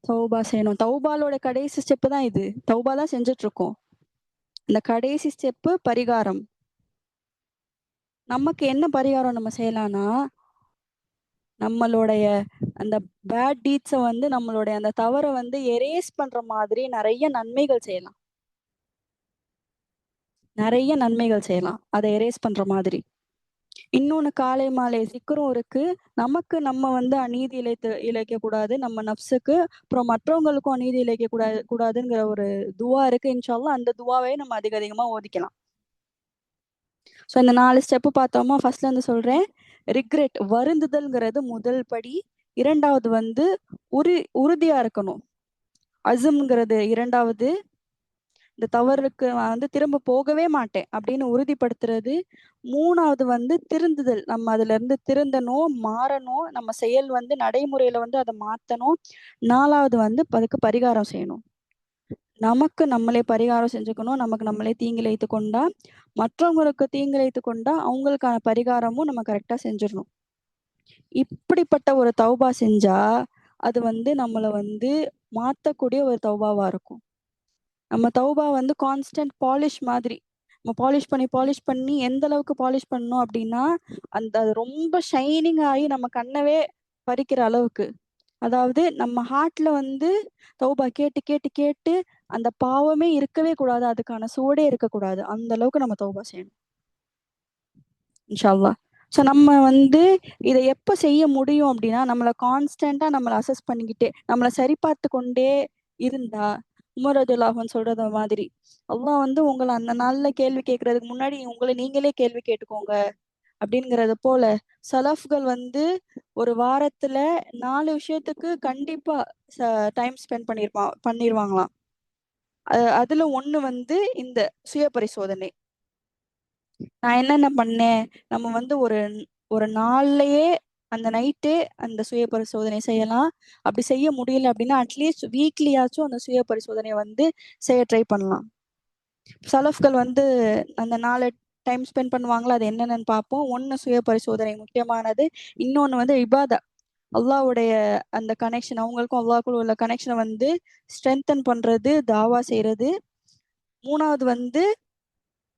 தௌபா செய்யணும். தௌபாலோட கடைசி ஸ்டெப் தான் இது. தௌபா தான் செஞ்சுட்டு இருக்கோம். இந்த கடைசி ஸ்டெப் பரிகாரம். நமக்கு என்ன பரிகாரம் நம்ம செய்யலாம்னா, நம்மளுடைய அந்த பேட் டீட்ஸ வந்து நம்மளுடைய அந்த தவற வந்து எரேஸ் பண்ற மாதிரி நிறைய நன்மைகள் செய்யலாம். நிறைய நன்மைகள் செய்யலாம். அதை எரேஸ் பண்ற மாதிரி. இன்னொன்னு காலை மாலை சிக்கரும் இருக்கு. நமக்கு நம்ம வந்து அநீதி இழைக்கக் கூடாது. நம்ம நஃப்ஸுக்கு, அப்புறம் மற்றவங்களுக்கும் அநீதி கூடாதுங்கிற ஒரு துவா இருக்கு. இன்ஷா அல்லாஹ் அந்த துவாவை நம்ம அதிகமா ஓதிக்கலாம். ஸோ இந்த 4 ஸ்டெப் பார்த்தோமா, ஃபர்ஸ்ட்ல இருந்து சொல்றேன். ரிக்ரெட் வருந்துதல்ங்கிறது முதல் படி. 2வது வந்து உறுதியா இருக்கணும். அஸம்ங்கிறது 2வது. இந்த தவறுக்கு நான் வந்து திரும்ப போகவே மாட்டேன் அப்படின்னு உறுதிப்படுத்துறது. 3வது வந்து திருந்துதல். நம்ம அதிலிருந்து திருந்தணும், மாறணும். நம்ம செயல் வந்து நடைமுறையில வந்து அத மாத்தணும். 4வது வந்து அதுக்கு பரிகாரம் செய்யணும். நமக்கு நம்மளே பரிகாரம் செஞ்சுக்கணும். நமக்கு நம்மளே தீங்கிழைத்துக் கொண்டா, மற்றவங்களுக்கு தீங்கிழைத்துக் கொண்டா, அவங்களுக்கான பரிகாரமும் நம்ம கரெக்ட்டா செஞ்சிரணும். இப்படிப்பட்ட ஒரு தௌபா செஞ்சா, அது வந்து நம்மள வந்து மாத்தக்கூடிய ஒரு தௌபாவா இருக்கும். நம்ம தௌபா வந்து கான்ஸ்டன்ட் பாலிஷ் மாதிரி. நம்ம பாலிஷ் பண்ணி எந்த அளவுக்கு பாலிஷ் பண்ணணும் அப்படின்னா, அது ரொம்ப ஷைனிங் ஆயி நம்ம கண்ணவே பறிக்கிற அளவுக்கு. அதாவது நம்ம ஹார்ட்ல வந்து தௌபா கேட்டு, கேட்டு, கேட்டு அந்த பாவமே இருக்கவே கூடாது. அதுக்கான சுவடே இருக்கக்கூடாது. அந்த அளவுக்கு நம்ம தௌபா செய்யணும். இன்ஷா அல்லாஹ். ஸோ நம்ம வந்து இத எப்ப செய்ய முடியும் அப்படின்னா, நம்மள அசஸ் பண்ணிக்கிட்டே, நம்மள சரிபார்த்து கொண்டே இருந்தா, உமர் ரலியல்லாஹு அன்ஹு சொல்றது மாதிரி, அல்லாஹ் வந்து உங்கள அந்த நாள்ல கேள்வி கேட்கறதுக்கு முன்னாடி உங்கள நீங்களே கேள்வி கேட்டுக்கோங்க. அப்படிங்கிறது போல, சலஃப்கள் வந்து ஒரு வாரத்துல 4 விஷயத்துக்கு கண்டிப்பா டைம் ஸ்பெண்ட் பண்ணிருவாங்களாம். அதுல ஒண்ணு வந்து இந்த சுய பரிசோதனை. நான் என்னென்ன பண்ணேன்? நம்ம வந்து ஒரு ஒரு நாள்லயே அந்த நைட்டே அந்த சுய பரிசோதனை செய்யலாம். அப்படி செய்ய முடியல அப்படின்னா, அட்லீஸ்ட் வீக்லியாச்சும் அந்த சுய பரிசோதனைய வந்து செய்ய ட்ரை பண்ணலாம். சலஃப்கள் வந்து அந்த 4 டைம் ஸ்பெண்ட் பண்ணுவாங்கல்ல, அது என்னென்னன்னு பார்ப்போம். 1 சுய பரிசோதனை முக்கியமானது. இன்னொன்னு வந்து இபாதா. அல்லாஹ்வுடைய அந்த கனெக்ஷன் அவங்களுக்கும் அல்லாஹ்வுக்கும் உள்ள கனெக்ஷன வந்து ஸ்ட்ரெங்தன் பண்றது, தாவா செய்றது. 3வது வந்து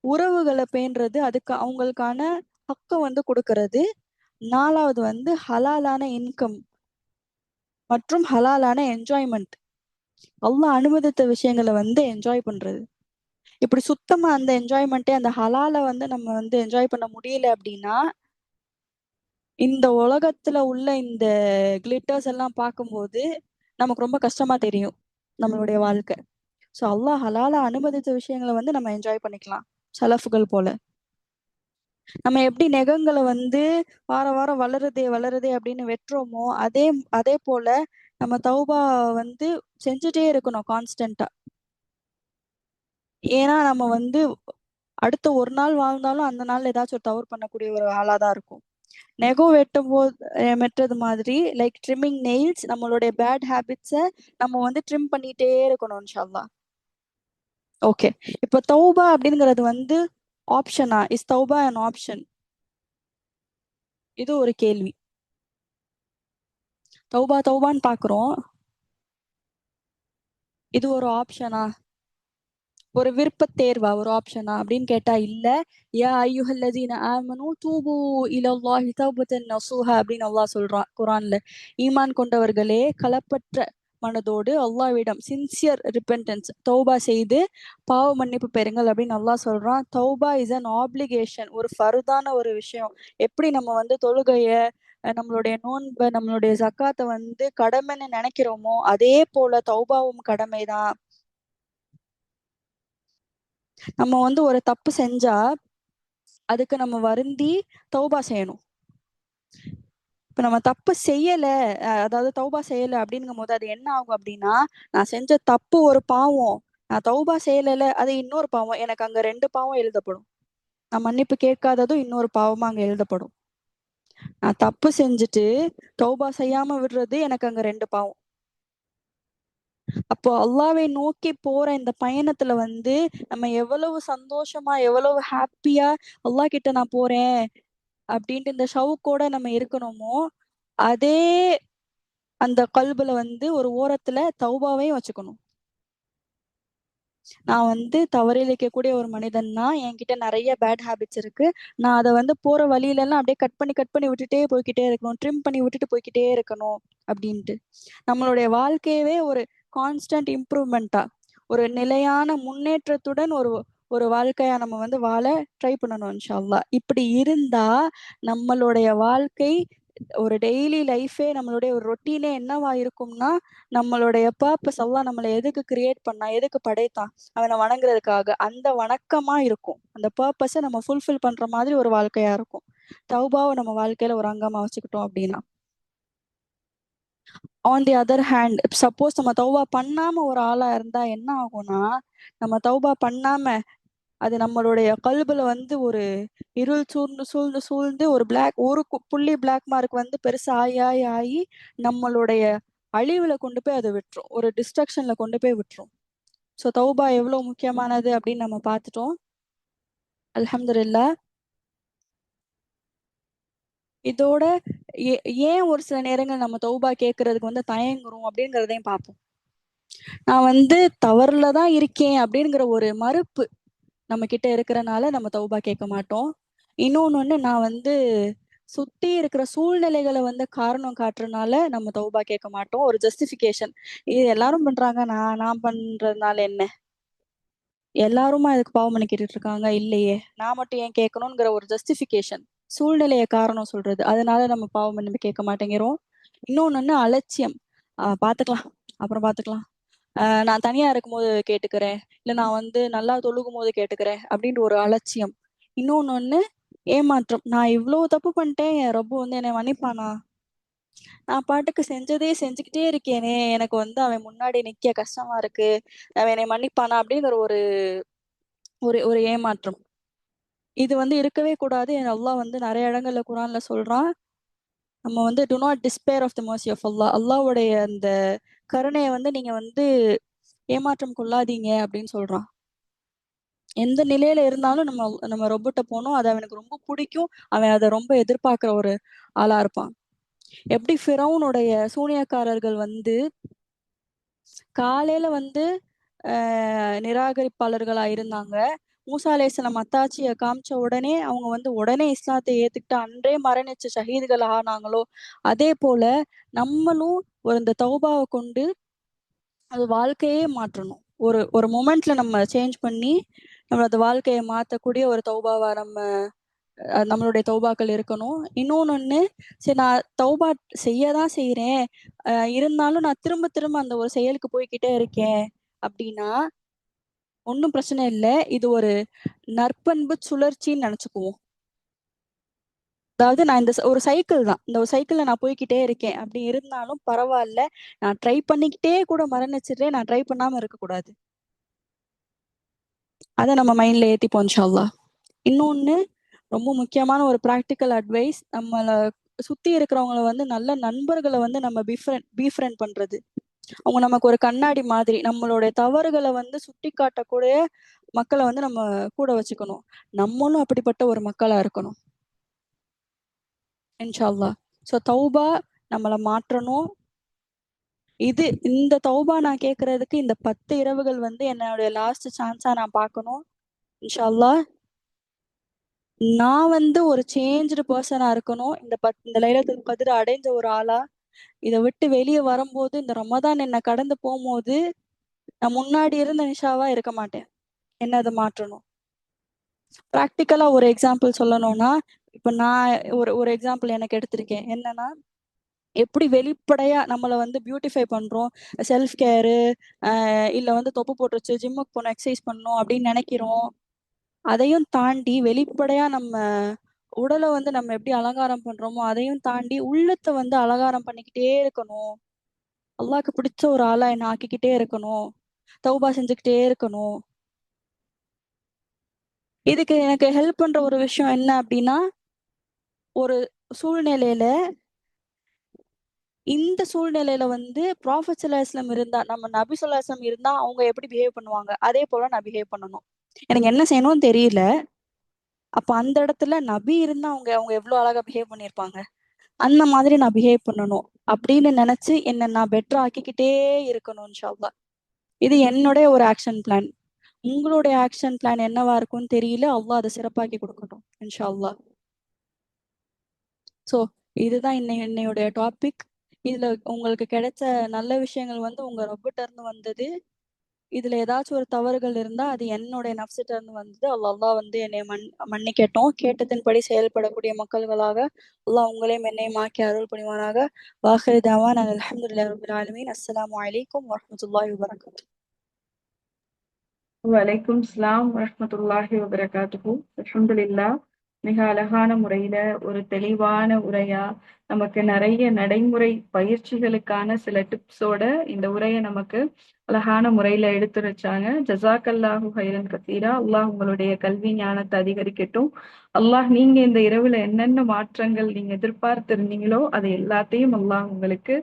உறவுகள பேணுறது, அதுக்கு அவங்களுக்கான ஹக்க வந்து குடுக்கறது. 4வது வந்து ஹலாலான இன்கம் மற்றும் ஹலாலான என்ஜாய்மென்ட். அல்லாஹ் அனுமதித்த விஷயங்கள வந்து என்ஜாய் பண்றது. இப்படி சுத்தமா அந்த என்ஜாய்மென்ட்டே அந்த ஹலால வந்து நம்ம வந்து என்ஜாய் பண்ண முடியல அப்படின்னா, இந்த உலகத்துல உள்ள இந்த கிளிட்டர்ஸ் எல்லாம் பார்க்கும்போது, நமக்கு ரொம்ப கஷ்டமா தெரியும். நம்மளுடைய வாழ்க்கை. ஸோ அல்லாஹ் ஹலாலா அனுமதித்த விஷயங்கள வந்து நம்ம என்ஜாய் பண்ணிக்கலாம். சலஃப்கள் போல. நம்ம எப்படி நெகங்கள வந்து வாரம் வாரம் வளருதே அப்படின்னு வெட்டுறோமோ, அதே அதே போல நம்ம தௌபா வந்து செஞ்சுட்டே இருக்கணும் கான்ஸ்டன்ட்டா. ஏன்னா நம்ம வந்து அடுத்த ஒரு நாள் வாழ்ந்தாலும், அந்த நாள்ல ஏதாச்சும் ஒரு தவறு பண்ணக்கூடிய ஒரு ஆளா தான் இருக்கும். நெகம் வெட்டும் போது வெட்டுறது மாதிரி லைக் ட்ரிம்மிங் நெயில்ஸ், நம்மளுடைய பேட் ஹேபிட்ஸை நம்ம வந்து ட்ரிம் பண்ணிட்டே இருக்கணும் இன்ஷா அல்லாஹ். ஓகே, இப்போ தௌபா அப்படிங்கிறது வந்து ஆப்ஷனா? இஸ் தௌபா an ஆப்ஷன்? இது ஒரு கேள்வி. தௌபா தௌபான்னு பார்க்குறோம், இது ஒரு ஆப்ஷனா, ஒரு விருப்பத் தேர்வா, ஒரு ஆப்ஷனா அப்படின்னு கேட்டா இல்ல. யா ஐயுஹல்லதீன ஆமனு தூபு இலல்லாஹி தௌபத்தன் நசூஹா அப்படின்னு அல்லாஹ் சொல்றான் குரான்ல. ஈமான் கொண்டவர்களே, களப்பற்ற மனதோடு அல்லாஹ்விடம் சின்சியர் ரிப்பென்டன்ஸ், தௌபா செய்து பாவ மன்னிப்பு பெறுங்கள் அப்படின்னு அல்லாஹ் சொல்றான். தௌபா இஸ் அன் ஆப்ளிகேஷன், ஒரு ஃபர்தான ஒரு விஷயம். எப்படி நம்ம வந்து தொழுகைய, நம்மளுடைய நோன்பை, நம்மளுடைய ஜக்காத்தை வந்து கடமைன்னு நினைக்கிறோமோ, அதே போல தௌபாவும் கடமைதான். நம்ம வந்து ஒரு தப்பு செஞ்சா அதுக்கு நம்ம வருந்தி தௌபா செய்யணும். இப்ப நம்ம தப்பு செய்யல, அதாவது தௌபா செய்யல அப்படிங்கும் போது அது என்ன ஆகும் அப்படின்னா, நான் செஞ்ச தப்பு ஒரு பாவம், நான் தௌபா செய்யல அது இன்னொரு பாவம், எனக்கு அங்க 2 பாவம் எழுதப்படும். நான் மன்னிப்பு கேட்காததும் இன்னொரு பாவமா அங்க எழுதப்படும். நான் தப்பு செஞ்சுட்டு தௌபா செய்யாம விடுறது எனக்கு அங்க 2 பாவம். அப்போ அல்லாவை நோக்கி போற இந்த பயணத்துல வந்து நம்ம எவ்வளவு சந்தோஷமா, எவ்வளவு ஹாப்பியா அல்லாஹ் கிட்ட நான் போறேன் அப்படின்ட்டு இந்த ஷவுக்கோட நம்ம இருக்கணுமோ, அதே அந்த கல்புல வந்து ஒரு ஓரத்துல தௌபாவையும் வச்சுக்கணும். நான் வந்து தவறிழைக்கக்கூடிய ஒரு மனிதன் தான், என்கிட்ட நிறைய பேட் ஹேபிட்ஸ் இருக்கு. நான் அதை வந்து போற வழியில எல்லாம் அப்படியே கட் பண்ணி கட் பண்ணி விட்டுட்டே போய்க்கிட்டே இருக்கணும், ட்ரிம் பண்ணி விட்டுட்டு போய்க்கிட்டே இருக்கணும் அப்படின்ட்டு. நம்மளுடைய வாழ்க்கையவே ஒரு கான்ஸ்டன்ட் இம்ப்ரூவ்மெண்ட்டா, ஒரு நிலையான முன்னேற்றத்துடன் ஒரு ஒரு வாழ்க்கையா நம்ம வந்து வாழ ட்ரை பண்ணணும் இன்ஷா அல்லாஹ். இப்படி இருந்தா நம்மளுடைய வாழ்க்கை, ஒரு டெய்லி லைஃபே, நம்மளுடைய ஒரு ரொட்டீனே என்னவா இருக்கும்னா, நம்மளுடைய பர்பஸ், அல்லாஹ் நம்மளை எதுக்கு கிரியேட் பண்ணா, எதுக்கு படைத்தான், அவனை வணங்குறதுக்காக, அந்த வணக்கமா இருக்கும். அந்த பர்பஸை நம்ம ஃபுல்ஃபில் பண்ற மாதிரி ஒரு வாழ்க்கையா இருக்கும். தௌபாவை நம்ம வாழ்க்கையில ஒரு அங்கமா வச்சுக்கிட்டோம் அப்படின்னா. On the other hand, suppose நம்ம தௌபா பண்ணாம ஒரு ஆளா இருந்தா என்ன ஆகும்னா, நம்ம தௌபா பண்ணாம அது நம்மளுடைய கல்புல வந்து ஒரு இருள் சூழ்ந்து சூழ்ந்து சூழ்ந்து ஒரு பிளாக், ஒரு புள்ளி பிளாக் மார்க் வந்து பெருசா ஆகி ஆகி ஆகி நம்மளுடைய அழிவுல கொண்டு போய் அதை விட்டுரும், ஒரு டிஸ்ட்ரக்ஷன்ல கொண்டு போய் விட்டுரும். ஸோ தௌபா எவ்வளவு முக்கியமானது அப்படின்னு நம்ம பார்த்துட்டோம். அல்ஹம்துலில்லாஹ். இதோட ஏன் ஒரு சில நேரங்கள் நம்ம தௌபா கேட்கறதுக்கு வந்து தயங்குறோம் அப்படிங்கிறதையும் பார்ப்போம். நான் வந்து தவறுல தான் இருக்கேன் அப்படிங்கிற ஒரு மறுப்பு நம்ம கிட்ட இருக்கிறனால நம்ம தௌபா கேட்க மாட்டோம். இன்னொன்னு ஒண்ணு, நான் வந்து சுத்தி இருக்கிற சூழ்நிலைகளை வந்து காரணம் காட்டுறதுனால நம்ம தௌபா கேட்க மாட்டோம். ஒரு ஜஸ்டிஃபிகேஷன், இது எல்லாரும் பண்றாங்க, நான் பண்றதுனால என்ன, எல்லாருமா இதுக்கு பாவம் பண்ணிக்கிட்டு இருக்காங்க இல்லையே, நான் மட்டும் ஏன் கேட்கணுங்கிற ஒரு ஜஸ்டிஃபிகேஷன், சூழ்நிலையை காரணம் சொல்றது, அதனால நம்ம பாவம் பண்ணி கேட்க மாட்டேங்கிறோம். இன்னொன்னு ஒண்ணு, அலட்சியம். பாத்துக்கலாம், அப்புறம் பாத்துக்கலாம், நான் தனியா இருக்கும்போது கேட்டுக்கிறேன், இல்ல நான் வந்து நல்லா தொழுகும் போது கேட்டுக்கிறேன் அப்படின்ற ஒரு அலட்சியம். இன்னொன்னு ஒண்ணு, ஏமாற்றம். நான் இவ்வளவு தப்பு பண்ணிட்டேன், என் ரப்பு வந்து என்னை மன்னிப்பானா, நான் பாட்டுக்கு செஞ்சதே செஞ்சுக்கிட்டே இருக்கேனே, எனக்கு வந்து அவன் முன்னாடி நிக்க கஷ்டமா இருக்கு, அவன் என்னை மன்னிப்பானா அப்படிங்கிற ஒரு ஒரு ஒரு ஏமாற்றம். இது வந்து இருக்கவே கூடாது. அல்லாஹ் வந்து நிறைய இடங்கள்ல குரான்ல சொல்றான், நம்ம வந்து do not despair of the mercy of Allah, அல்லாஹ்வுடைய அந்த கருணையை வந்து நீங்க வந்து ஏமாற்றம் கொள்ளாதீங்க அப்படின்னு சொல்றான். எந்த நிலையில இருந்தாலும் நம்ம நம்ம ரொபோட்ட போனோம், அது அவனுக்கு ரொம்ப பிடிக்கும், அவன் அதை ரொம்ப எதிர்பார்க்கிற ஒரு ஆளா இருப்பான். எப்படி ஃபிரௌனுடைய சூனியக்காரர்கள் வந்து காலையில வந்து நிராகரிப்பாளர்களா இருந்தாங்க, மூசா அலைஹிஸ்ஸலாம் அத்தாட்சியை காமிச்ச உடனே அவங்க வந்து உடனே இஸ்லாத்தை ஏத்துக்கிட்டு அன்றே மரணிச்சு ஷஹீதுகள் ஆனாங்களோ, அதே போல நம்மளும் ஒரு இந்த தௌபாவை கொண்டு அது வாழ்க்கையே மாற்றணும். ஒரு ஒரு மொமெண்ட்ல நம்ம சேஞ்ச் பண்ணி நம்மளோட வாழ்க்கையை மாற்றக்கூடிய ஒரு தௌபாவா நம்ம நம்மளுடைய தௌபாக்கள் இருக்கணும். இன்னொன்னு ஒண்ணு, சரி நான் தௌபா செய்ய தான் செய்றேன், இருந்தாலும் நான் திரும்ப திரும்ப அந்த ஒரு செயலுக்கு போய்க்கிட்டே இருக்கேன் அப்படின்னா ஒன்றும் பிரச்சனை இல்லை. இது ஒரு நற்பண்பு சுழற்சின்னு நினைச்சுக்குவோம். அதாவது நான் இந்த ஒரு சைக்கிள் தான், இந்த ஒரு சைக்கிள்ல நான் போய்க்கிட்டே இருக்கேன் அப்படி இருந்தாலும் பரவாயில்ல, நான் ட்ரை பண்ணிக்கிட்டே கூட மரணிச்சிடுறேன், நான் ட்ரை பண்ணாம இருக்கக்கூடாது. அதை நம்ம மைண்ட்ல ஏத்திப்போம் இன்ஷா அல்லாஹ். இன்னொன்னு, ரொம்ப முக்கியமான ஒரு பிராக்டிக்கல் அட்வைஸ். நம்மள சுத்தி இருக்கிறவங்கள வந்து நல்ல நண்பர்களை வந்து நம்ம பீஃப்ரெண்ட் பண்றது. அவங்க நமக்கு ஒரு கண்ணாடி மாதிரி. நம்மளுடைய தவறுகளை வந்து சுட்டி காட்டக்கூடிய மக்களை வந்து நம்ம கூட வச்சுக்கணும். நம்மளும் அப்படிப்பட்ட ஒரு மக்களா இருக்கணும் இன்ஷா அல்லாஹ். ஸோ தௌபா நம்மளை மாற்றணும். இந்த தௌபா நான் கேட்கறதுக்கு இந்த 10 இரவுகள் வந்து என்னுடைய லாஸ்ட் சான்ஸா நான் பார்க்கணும் இன்ஷா அல்லாஹ். நான் வந்து ஒரு சேஞ்ச்டு பர்சனா இருக்கணும். இந்த லைலத்துல் கத்ர் அடைஞ்ச ஒரு ஆளா இதை விட்டு வெளியே வரும்போது, இந்த ரமதான் என்ன கடந்து போகும்போது நான் முன்னாடி இருந்த நிஷாவா இருக்க மாட்டேன். என்ன அதை மாற்றணும். ப்ராக்டிக்கலா ஒரு எக்ஸாம்பிள் சொல்லணும்னா, இப்ப நான் ஒரு ஒரு எக்ஸாம்பிள் எனக்கு எடுத்திருக்கேன். என்னன்னா, எப்படி வெளிப்படையா நம்மளை வந்து பியூட்டிஃபை பண்றோம், செல்ஃப் கேரு, இல்ல வந்து தொப்பு போட்டு வச்சு ஜிம்முக்கு போகணும், எக்ஸசைஸ் பண்ணணும் அப்படின்னு நினைக்கிறோம். அதையும் தாண்டி வெளிப்படையா நம்ம உடலை வந்து நம்ம எப்படி அலங்காரம் பண்றோமோ அதையும் தாண்டி உள்ளத்தை வந்து அலங்காரம் பண்ணிக்கிட்டே இருக்கணும். அல்லாஹ்க்கு பிடிச்ச ஒரு ஆளா என்ன ஆக்கிக்கிட்டே இருக்கணும். தௌபா செஞ்சுக்கிட்டே இருக்கணும். இதுக்கு எனக்கு ஹெல்ப் பண்ற ஒரு விஷயம் என்ன அப்படின்னா, ஒரு சூழ்நிலையில இந்த சூழ்நிலையில வந்து ப்ராஃபெட் ஸல்லல்லாஹு அலைஹி வஸல்லம் இருந்தா, நம்ம நபி ஸல்லல்லாஹு அலைஹி வஸல்லம் இருந்தா அவங்க எப்படி பிஹேவ் பண்ணுவாங்க, அதே போல நான் பிஹேவ் பண்ணணும். எனக்கு என்ன செய்யணும்னு தெரியல. அப்ப அந்த இடத்துல நபி இருந்தா அவங்க அவங்க எவ்வளவு அழகா பிஹேவ் பண்ணியிருப்பாங்க. அந்த மாதிரி நான் பிஹேவ் பண்ணணும் அப்படின்னு நினைச்சு என்ன நான் பெட்டர் ஆக்கிக்கிட்டே இருக்கணும் இன்ஷா அல்லாஹ். இது என்னுடைய ஒரு ஆக்ஷன் பிளான். உங்களுடைய ஆக்ஷன் பிளான் என்னவா இருக்கும்னு தெரியல. அல்லாஹ் அதை சிறப்பாக்கி கொடுக்கட்டும் இன்ஷா அல்லாஹ். ஸோ இதுதான் இன்னையோடைய டாபிக். இதுல உங்களுக்கு கிடைச்ச நல்ல விஷயங்கள் வந்து உங்க ரப்பிட்ட இருந்து வந்தது. இதுல ஏதாச்சும் ஒரு தவறுகள் இருந்தா அது என்னுடைய நஃப்ஸிட்ட இருந்து வந்தது. அல்லாஹ் வந்து என்னை மன்னிக்கட்டும். கேட்டதின்படி செயல்படக்கூடிய மக்கள்களாக அல்லாஹ் உங்களையும் என்னையும் ஆக்கி அருள் புரிவானாக. வாஹிரு தவானா அல்ஹம்துலில்லாஹி ரப்பில் ஆலமீன். அஸ்ஸலாமு அலைக்கும் வரஹ்மத்துல்லாஹி வபரகாத்துஹு. வலைக்கும் ஸ்லாம் வரஹ்மத்துல்லாஹி வபரகாத்துஹு. அல்ஹம்துலில்லாஹ். மிக அழகான முறையில ஒரு தெளிவான உரையா நமக்கு நிறைய நடைமுறை பயிற்சிகளுக்கான சில டிப்ஸோட இந்த உரையை நமக்கு அழகான முறையில எடுத்துரைச்சாங்க. ஜஸாக்கல்லாஹு ஹைரன் கத்தீரா. அல்லாஹ் உங்களுடைய கல்வி ஞானத்தை அதிகரிக்கட்டும். அல்லாஹ் நீங்க இந்த இரவுல என்னென்ன மாற்றங்கள் நீங்க எதிர்பார்த்திருந்தீங்களோ அதை எல்லாத்தையும் அல்லாஹ் உங்களுக்கு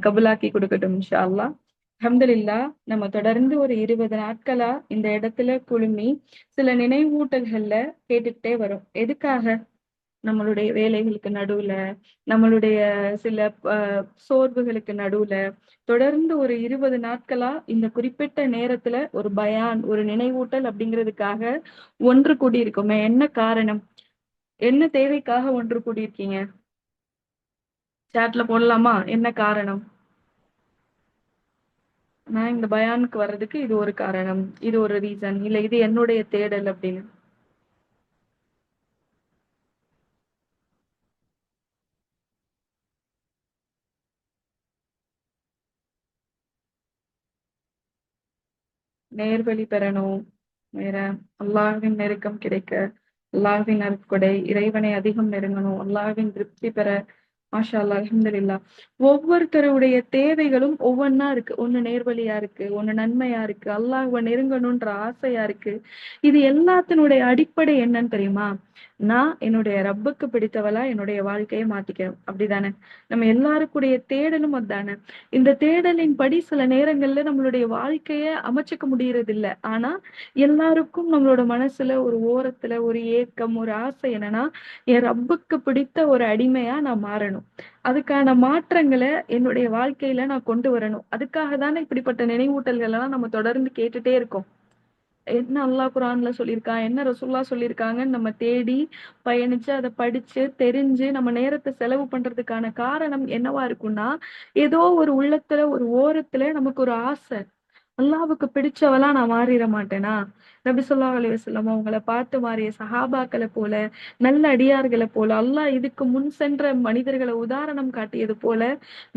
கபுலாக்கி கொடுக்கட்டும் இன்ஷா அல்லாஹ். அல்ஹம்துலில்லாஹ். நம்ம தொடர்ந்து ஒரு 20 நாட்களா இந்த இடத்துல குழுமி சில நினைவூட்டல்கள்ல கேட்டுக்கிட்டே வரோம். எதுக்காக? நம்மளுடைய வேலைகளுக்கு நடுவுல, நம்மளுடைய சில சோர்வுகளுக்கு நடுவுல தொடர்ந்து ஒரு 20 நாட்களா இந்த குறிப்பிட்ட நேரத்துல ஒரு பயான், ஒரு நினைவூட்டல் அப்படிங்கிறதுக்காக ஒன்று கூடியிருக்கோமே. என்ன காரணம்? என்ன தேவைக்காக ஒன்று கூடியிருக்கீங்க? சாட்ல போடலாமா? என்ன காரணம்? நான் இந்த பயானுக்கு வர்றதுக்கு இது ஒரு காரணம், இது ஒரு ரீசன், இல்ல இது என்னுடைய தேடல் அப்படின்னு. நேர்வழி பெறணும், வேற அல்லாஹ்வின் நெருக்கம் கிடைக்க, அல்லாஹ்வின் அருட்கொடை, இறைவனை அதிகம் நெருங்கணும், அல்லாஹ்வின் திருப்தி பெற. மாஷா அல்லாஹ், அல்ஹம்துலில்லாஹ். ஒவ்வொருத்தருடைய தேவைகளும் ஒவ்வொன்னா இருக்கு. ஒண்ணு நேர்வழியா இருக்கு, ஒண்ணு நன்மையா இருக்கு, அல்லாஹ்வை நெருங்கணுன்ற ஆசையா இருக்கு. இது எல்லாத்தினுடைய அடிப்படை என்னன்னு தெரியுமா? நான் என்னுடைய ரப்புக்கு பிடித்தவளா என்னுடைய வாழ்க்கையை மாத்திக்கிறேன். அப்படிதானே? நம்ம எல்லாருக்குடைய தேடலும் அதுதானே. இந்த தேடலின் படி சில நேரங்கள்ல நம்மளுடைய வாழ்க்கைய அமைச்சுக்க முடியறது இல்ல. ஆனா எல்லாருக்கும் நம்மளோட மனசுல ஒரு ஓரத்துல ஒரு ஏக்கம், ஒரு ஆசை என்னன்னா, என் ரப்புக்கு பிடித்த ஒரு அடிமையா நான் மாறணும். அதுக்கான மாற்றங்களை என்னுடைய வாழ்க்கையில நான் கொண்டு வரணும். அதுக்காக தானே இப்படிப்பட்ட நினைவூட்டல்கள் எல்லாம் நம்ம தொடர்ந்து கேட்டுட்டே இருக்கோம். என்ன அல்லாஹ் குரான்ல சொல்லியிருக்கான், என்ன ரசூல்லா சொல்லியிருக்காங்கன்னு நம்ம தேடி பயணிச்சு அதை படிச்சு தெரிஞ்சு நம்ம நேரத்தை செலவு பண்றதுக்கான காரணம் என்னவா இருக்கும்னா, ஏதோ ஒரு உள்ளத்துல ஒரு ஓரத்துல நமக்கு ஒரு ஆசை. அல்லாஹ்வுக்கு பிடிச்சவளா நான் மாறிட மாட்டேனா? நபி ஸல்லல்லாஹு அலைஹி வஸல்லம் அவங்கள பார்த்து மாறிய சஹாபாக்களை போல, நல்ல அடியார்களை போல, அல்லாஹ் இதுக்கு முன் சென்ற மனிதர்களை உதாரணம் காட்டியது போல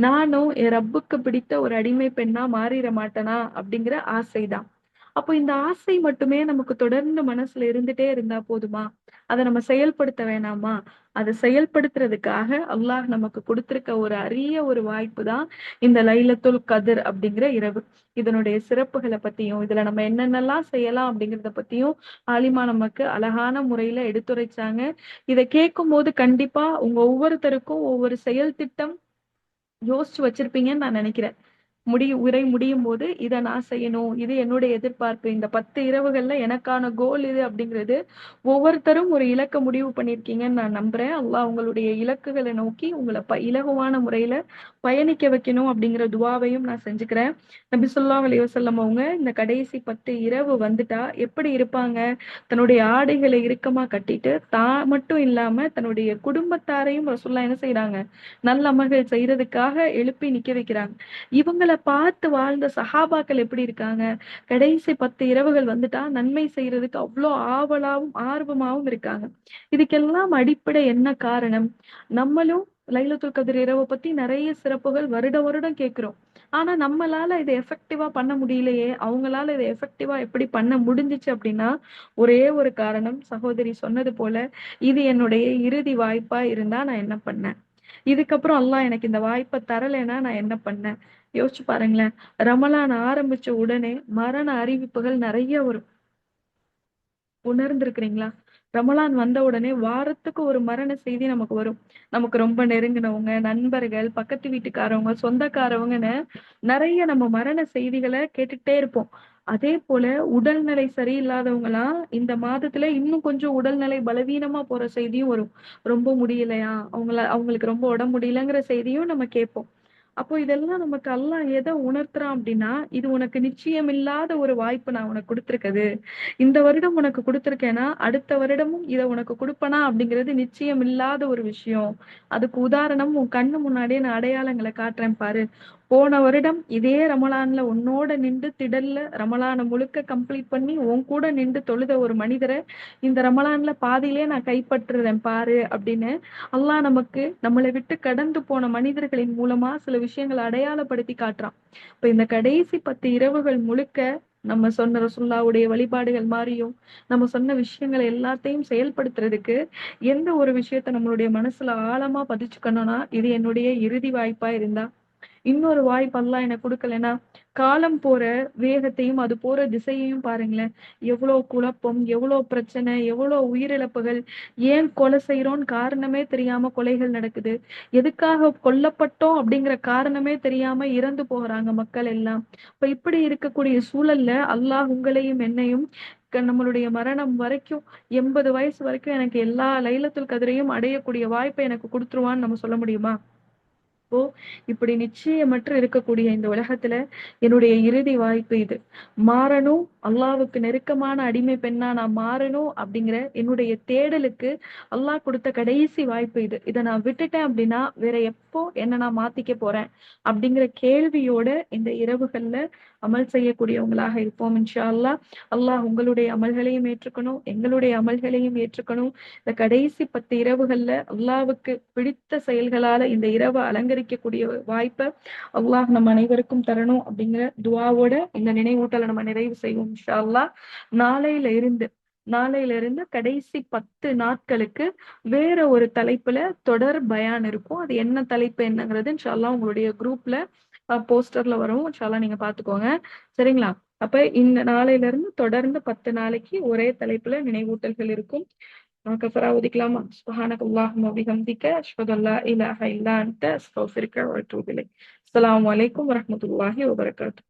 நானும் என் ரப்புக்கு பிடித்த ஒரு அடிமை பெண்ணா மாறிட மாட்டேனா அப்படிங்கிற ஆசைதான். அப்போ இந்த ஆசை மட்டுமே நமக்கு தொடர்ந்து மனசுல இருந்துட்டே இருந்தா போதுமா? அதை நம்ம செயல்படுத்த வேணாமா? அதை செயல்படுத்துறதுக்காக அல்லாஹ் நமக்கு கொடுத்திருக்க ஒரு அரிய ஒரு வாய்ப்பு தான் இந்த லைலத்துல் கதிர் அப்படிங்கிற இரவு. இதனுடைய சிறப்புகளை பத்தியும், இதுல நம்ம என்னென்னலாம் செய்யலாம் அப்படிங்கிறத பத்தியும் ஆலிமா நமக்கு அழகான முறையில எடுத்துரைச்சாங்க. இதை கேட்கும் போது கண்டிப்பா உங்க ஒவ்வொருத்தருக்கும் ஒவ்வொரு செயல் திட்டம் யோசிச்சு வச்சிருப்பீங்கன்னு நான் நினைக்கிறேன். உரை முடியும் போது இத நான் செய்யணும். இது என்னுடைய எதிர்பார்ப்பு. இந்த 10 இரவுகள்ல எனக்கான கோல் இது அப்படிங்கிறது ஒவ்வொருத்தரும் ஒரு இலக்க முடிவு பண்ணியிருக்கீங்கன்னு நான் நம்புறேன். அல்லாஹ் உங்களுடைய இலக்குகள நோக்கி உங்கள இலகுவான முறையில பயணிக்க வைக்கணும் அப்படிங்கிற துவாவையும் நான் செஞ்சுக்கிறேன். நபி ஸல்லல்லாஹு அலைஹி வஸல்லம் அவங்க இந்த கடைசி 10 இரவு வந்துட்டா எப்படி இருப்பாங்க? தன்னுடைய ஆடைகளை இறுக்கமா கட்டிட்டு, தான் மட்டும் இல்லாம தன்னுடைய குடும்பத்தாரையும் ரசூலுல்லாஹ் என்ன செய்றாங்க? நல்லமல்கள் செய்றதுக்காக எழுப்பி நிக்க வைக்கிறாங்க. இவங்கள பார்த்து வாழ்ந்த சஹாபாக்கள் எப்படி இருக்காங்க? கடைசி 10 இரவுகள் வந்துட்டா நன்மை செய்றதுக்கு அவ்ளோ ஆவலாவும், ஆர்வமாவும் இருக்காங்க. இதுக்கெல்லாம் அடிப்படை என்ன காரணம்? நம்மளும் லைலத்துல் கத்ர் இரவ பத்தி நெறைய சிறப்புகள் வருடம் கேட்கிறோம். ஆனா நம்மளால இத எஃபெக்டிவா பண்ண முடியலையே! அவங்களால இத எஃபெக்டிவா எப்படி பண்ண முடிஞ்சுச்சு அப்டின்னா, ஒரே ஒரு காரணம் சகோதரி சொன்னது போல, இது என்னுடைய இறுதி வாய்ப்பா இருந்தா நான் என்ன பண்ணேன்? இதுக்கப்புறம் அல்லாஹ் எனக்கு இந்த வாய்ப்ப தரலைன்னா நான் என்ன பண்ணேன்? யோசிச்சு பாருங்களேன். ரமலான் ஆரம்பிச்ச உடனே மரண அறிவிப்புகள் நெறைய வரும். உணர்ந்திருக்கிறீங்களா? ரமலான் வந்த உடனே வாரத்துக்கு ஒரு மரண செய்தி நமக்கு வரும். நமக்கு ரொம்ப நெருங்கினவங்க, நண்பர்கள், பக்கத்து வீட்டுக்காரவங்க, சொந்தக்காரவங்கன்னு நெறைய நம்ம மரண செய்திகள கேட்டுக்கிட்டே இருப்போம். அதேபோல உடல்நிலை சரியில்லாதவங்கலாம் இந்த மாதத்துல இன்னும் கொஞ்சம் உடல்நிலை பலவீனமா போற செய்தியும் வரும். ரொம்ப முடியலையா? அவங்களுக்கு ரொம்ப உடம்பு முடியலங்கிற செய்தியும் நம்ம கேட்போம். அப்போ இதெல்லாம் நமக்கு அல்லாஹ் எத உணர்த்துறான் அப்டின்னா, இது உனக்கு நிச்சயமில்லாத ஒரு வாய்ப்பு நான் உனக்கு குடுத்திருக்குது. இந்த வருடம் உனக்கு குடுத்திருக்கேன்னா, அடுத்த வருடமும் இத உனக்கு குடுப்பனா அப்படிங்கிறது நிச்சயம் இல்லாத ஒரு விஷயம். அதுக்கு உதாரணம் உன் கண்ணு முன்னாடியே நான் அடையாளங்கள காட்டுறேன் பாரு. போன வருடம் இதே ரமலான்ல உன்னோட நிண்டு திடல்ல ரமலான முழுக்க கம்ப்ளீட் பண்ணி உன் கூட நிண்டு தொழுத ஒரு மனிதர, இந்த ரமலான்ல பாதியிலே நான் கைப்பற்றுறேன் பாரு அப்படின்னு அல்லாஹ் நமக்கு நம்மள விட்டு கடந்து போன மனிதர்களின் மூலமா சில விஷயங்கள அடையாளப்படுத்தி காட்டுறான். இப்ப இந்த கடைசி 10 இரவுகள் முழுக்க நம்ம சொன்ன ரசூலுல்லாஹ்வுடைய வழிபாடுகள் மாரியும், நம்ம சொன்ன விஷயங்கள எல்லாத்தையும் செயல்படுத்துறதுக்கு, எந்த ஒரு விஷயத்த நம்மளுடைய மனசுல ஆழமா பதிச்சுக்கணும்னா, இது என்னுடைய இறுதி வாய்ப்பா இருந்தா, இன்னொரு வாய்ப்பு அல்லாஹ் எனக்கு குடுக்கலன்னா, காலம் போற வேகத்தையும், அது போற திசையையும் பாருங்களேன். எவ்வளோ குழப்பம், எவ்வளோ பிரச்சனை, எவ்வளோ உயிரிழப்புகள், ஏன் கொலை செய்றோம்ன்னு காரணமே தெரியாம கொலைகள் நடக்குது. எதுக்காக கொல்லப்பட்டோம் அப்படிங்கிற காரணமே தெரியாம இறந்து போகுறாங்க மக்கள் எல்லாம். இப்ப இப்படி இருக்கக்கூடிய சூழல்ல அல்லாஹ் உங்களையும் என்னையும் நம்மளுடைய மரணம் வரைக்கும் 80 வயசு வரைக்கும் எனக்கு எல்லா லைலத்துல் கத்ரையும் அடையக்கூடிய வாய்ப்ப எனக்கு குடுத்துருவான்னு நம்ம சொல்ல முடியுமா? இப்போ இப்படி நிச்சயமற்று இருக்கக்கூடிய இந்த உலகத்துல என்னுடைய இறுதி வாய்ப்பு இது. மாறணும், அல்லாஹ்வுக்கு நெருக்கமான அடிமை பெண்ணா நான் மாறணும் அப்படிங்கிற என்னுடைய தேடலுக்கு அல்லாஹ் குடுத்த கடைசி வாய்ப்பு இது. இத நான் விட்டுட்டேன் அப்படின்னா, வேற எப்போ என்ன நான் மாத்திக்க போறேன்? அப்படிங்கிற கேள்வியோட இந்த இரவுகள்ல அமல் செய்யக்கூடியவங்களாக இருப்போம் இன்ஷா அல்லாஹ். அல்லாஹ் உங்களுடைய அமல்களையும் ஏற்றுக்கணும், எங்களுடைய அமல்களையும் ஏற்றுக்கணும். இந்த கடைசி 10 இரவுகள்ல அல்லாஹ்வுக்கு பிடித்த செயல்களால இந்த இரவ அலங்கரிக்கக்கூடிய வாய்ப்ப அல்லாஹ் நம் அனைவருக்கும் தரணும் அப்படிங்கிற துஆவோட இந்த நினைவூட்டல நம்ம நிறைவு செய்வோம் இன்ஷா அல்லாஹ். நாளையில இருந்து நாளையில இருந்து கடைசி 10 நாட்களுக்கு வேற ஒரு தலைப்புல தொடர் பயான் இருக்கும். அது என்ன தலைப்பு என்னங்கிறது இன்ஷா அல்லாஹ் உங்களுடைய குரூப்ல போஸ்டர்ல வரும். இன்ஷா அல்லாஹ் நீங்க பார்த்துக்கோங்க. சரிங்களா? அப்ப இந்த நாளையில இருந்து தொடர்ந்து 10 நாளைக்கு ஒரே தலைப்புல நினைவூட்டல்கள் இருக்கும். கஃபரா ஓதிக்கலாமா? சுப்ஹானக அல்லாஹும்ம வபிஹம்திக அஷ்ஹது அல்லா இலாஹ இல்லா அன்த அஸ்தக்ஃபிருக வ அத்தூபு இலைக். அஸ்ஸலாமு அலைக்கும் வரஹ்மத்துல்லாஹி வபரகாத்துஹு.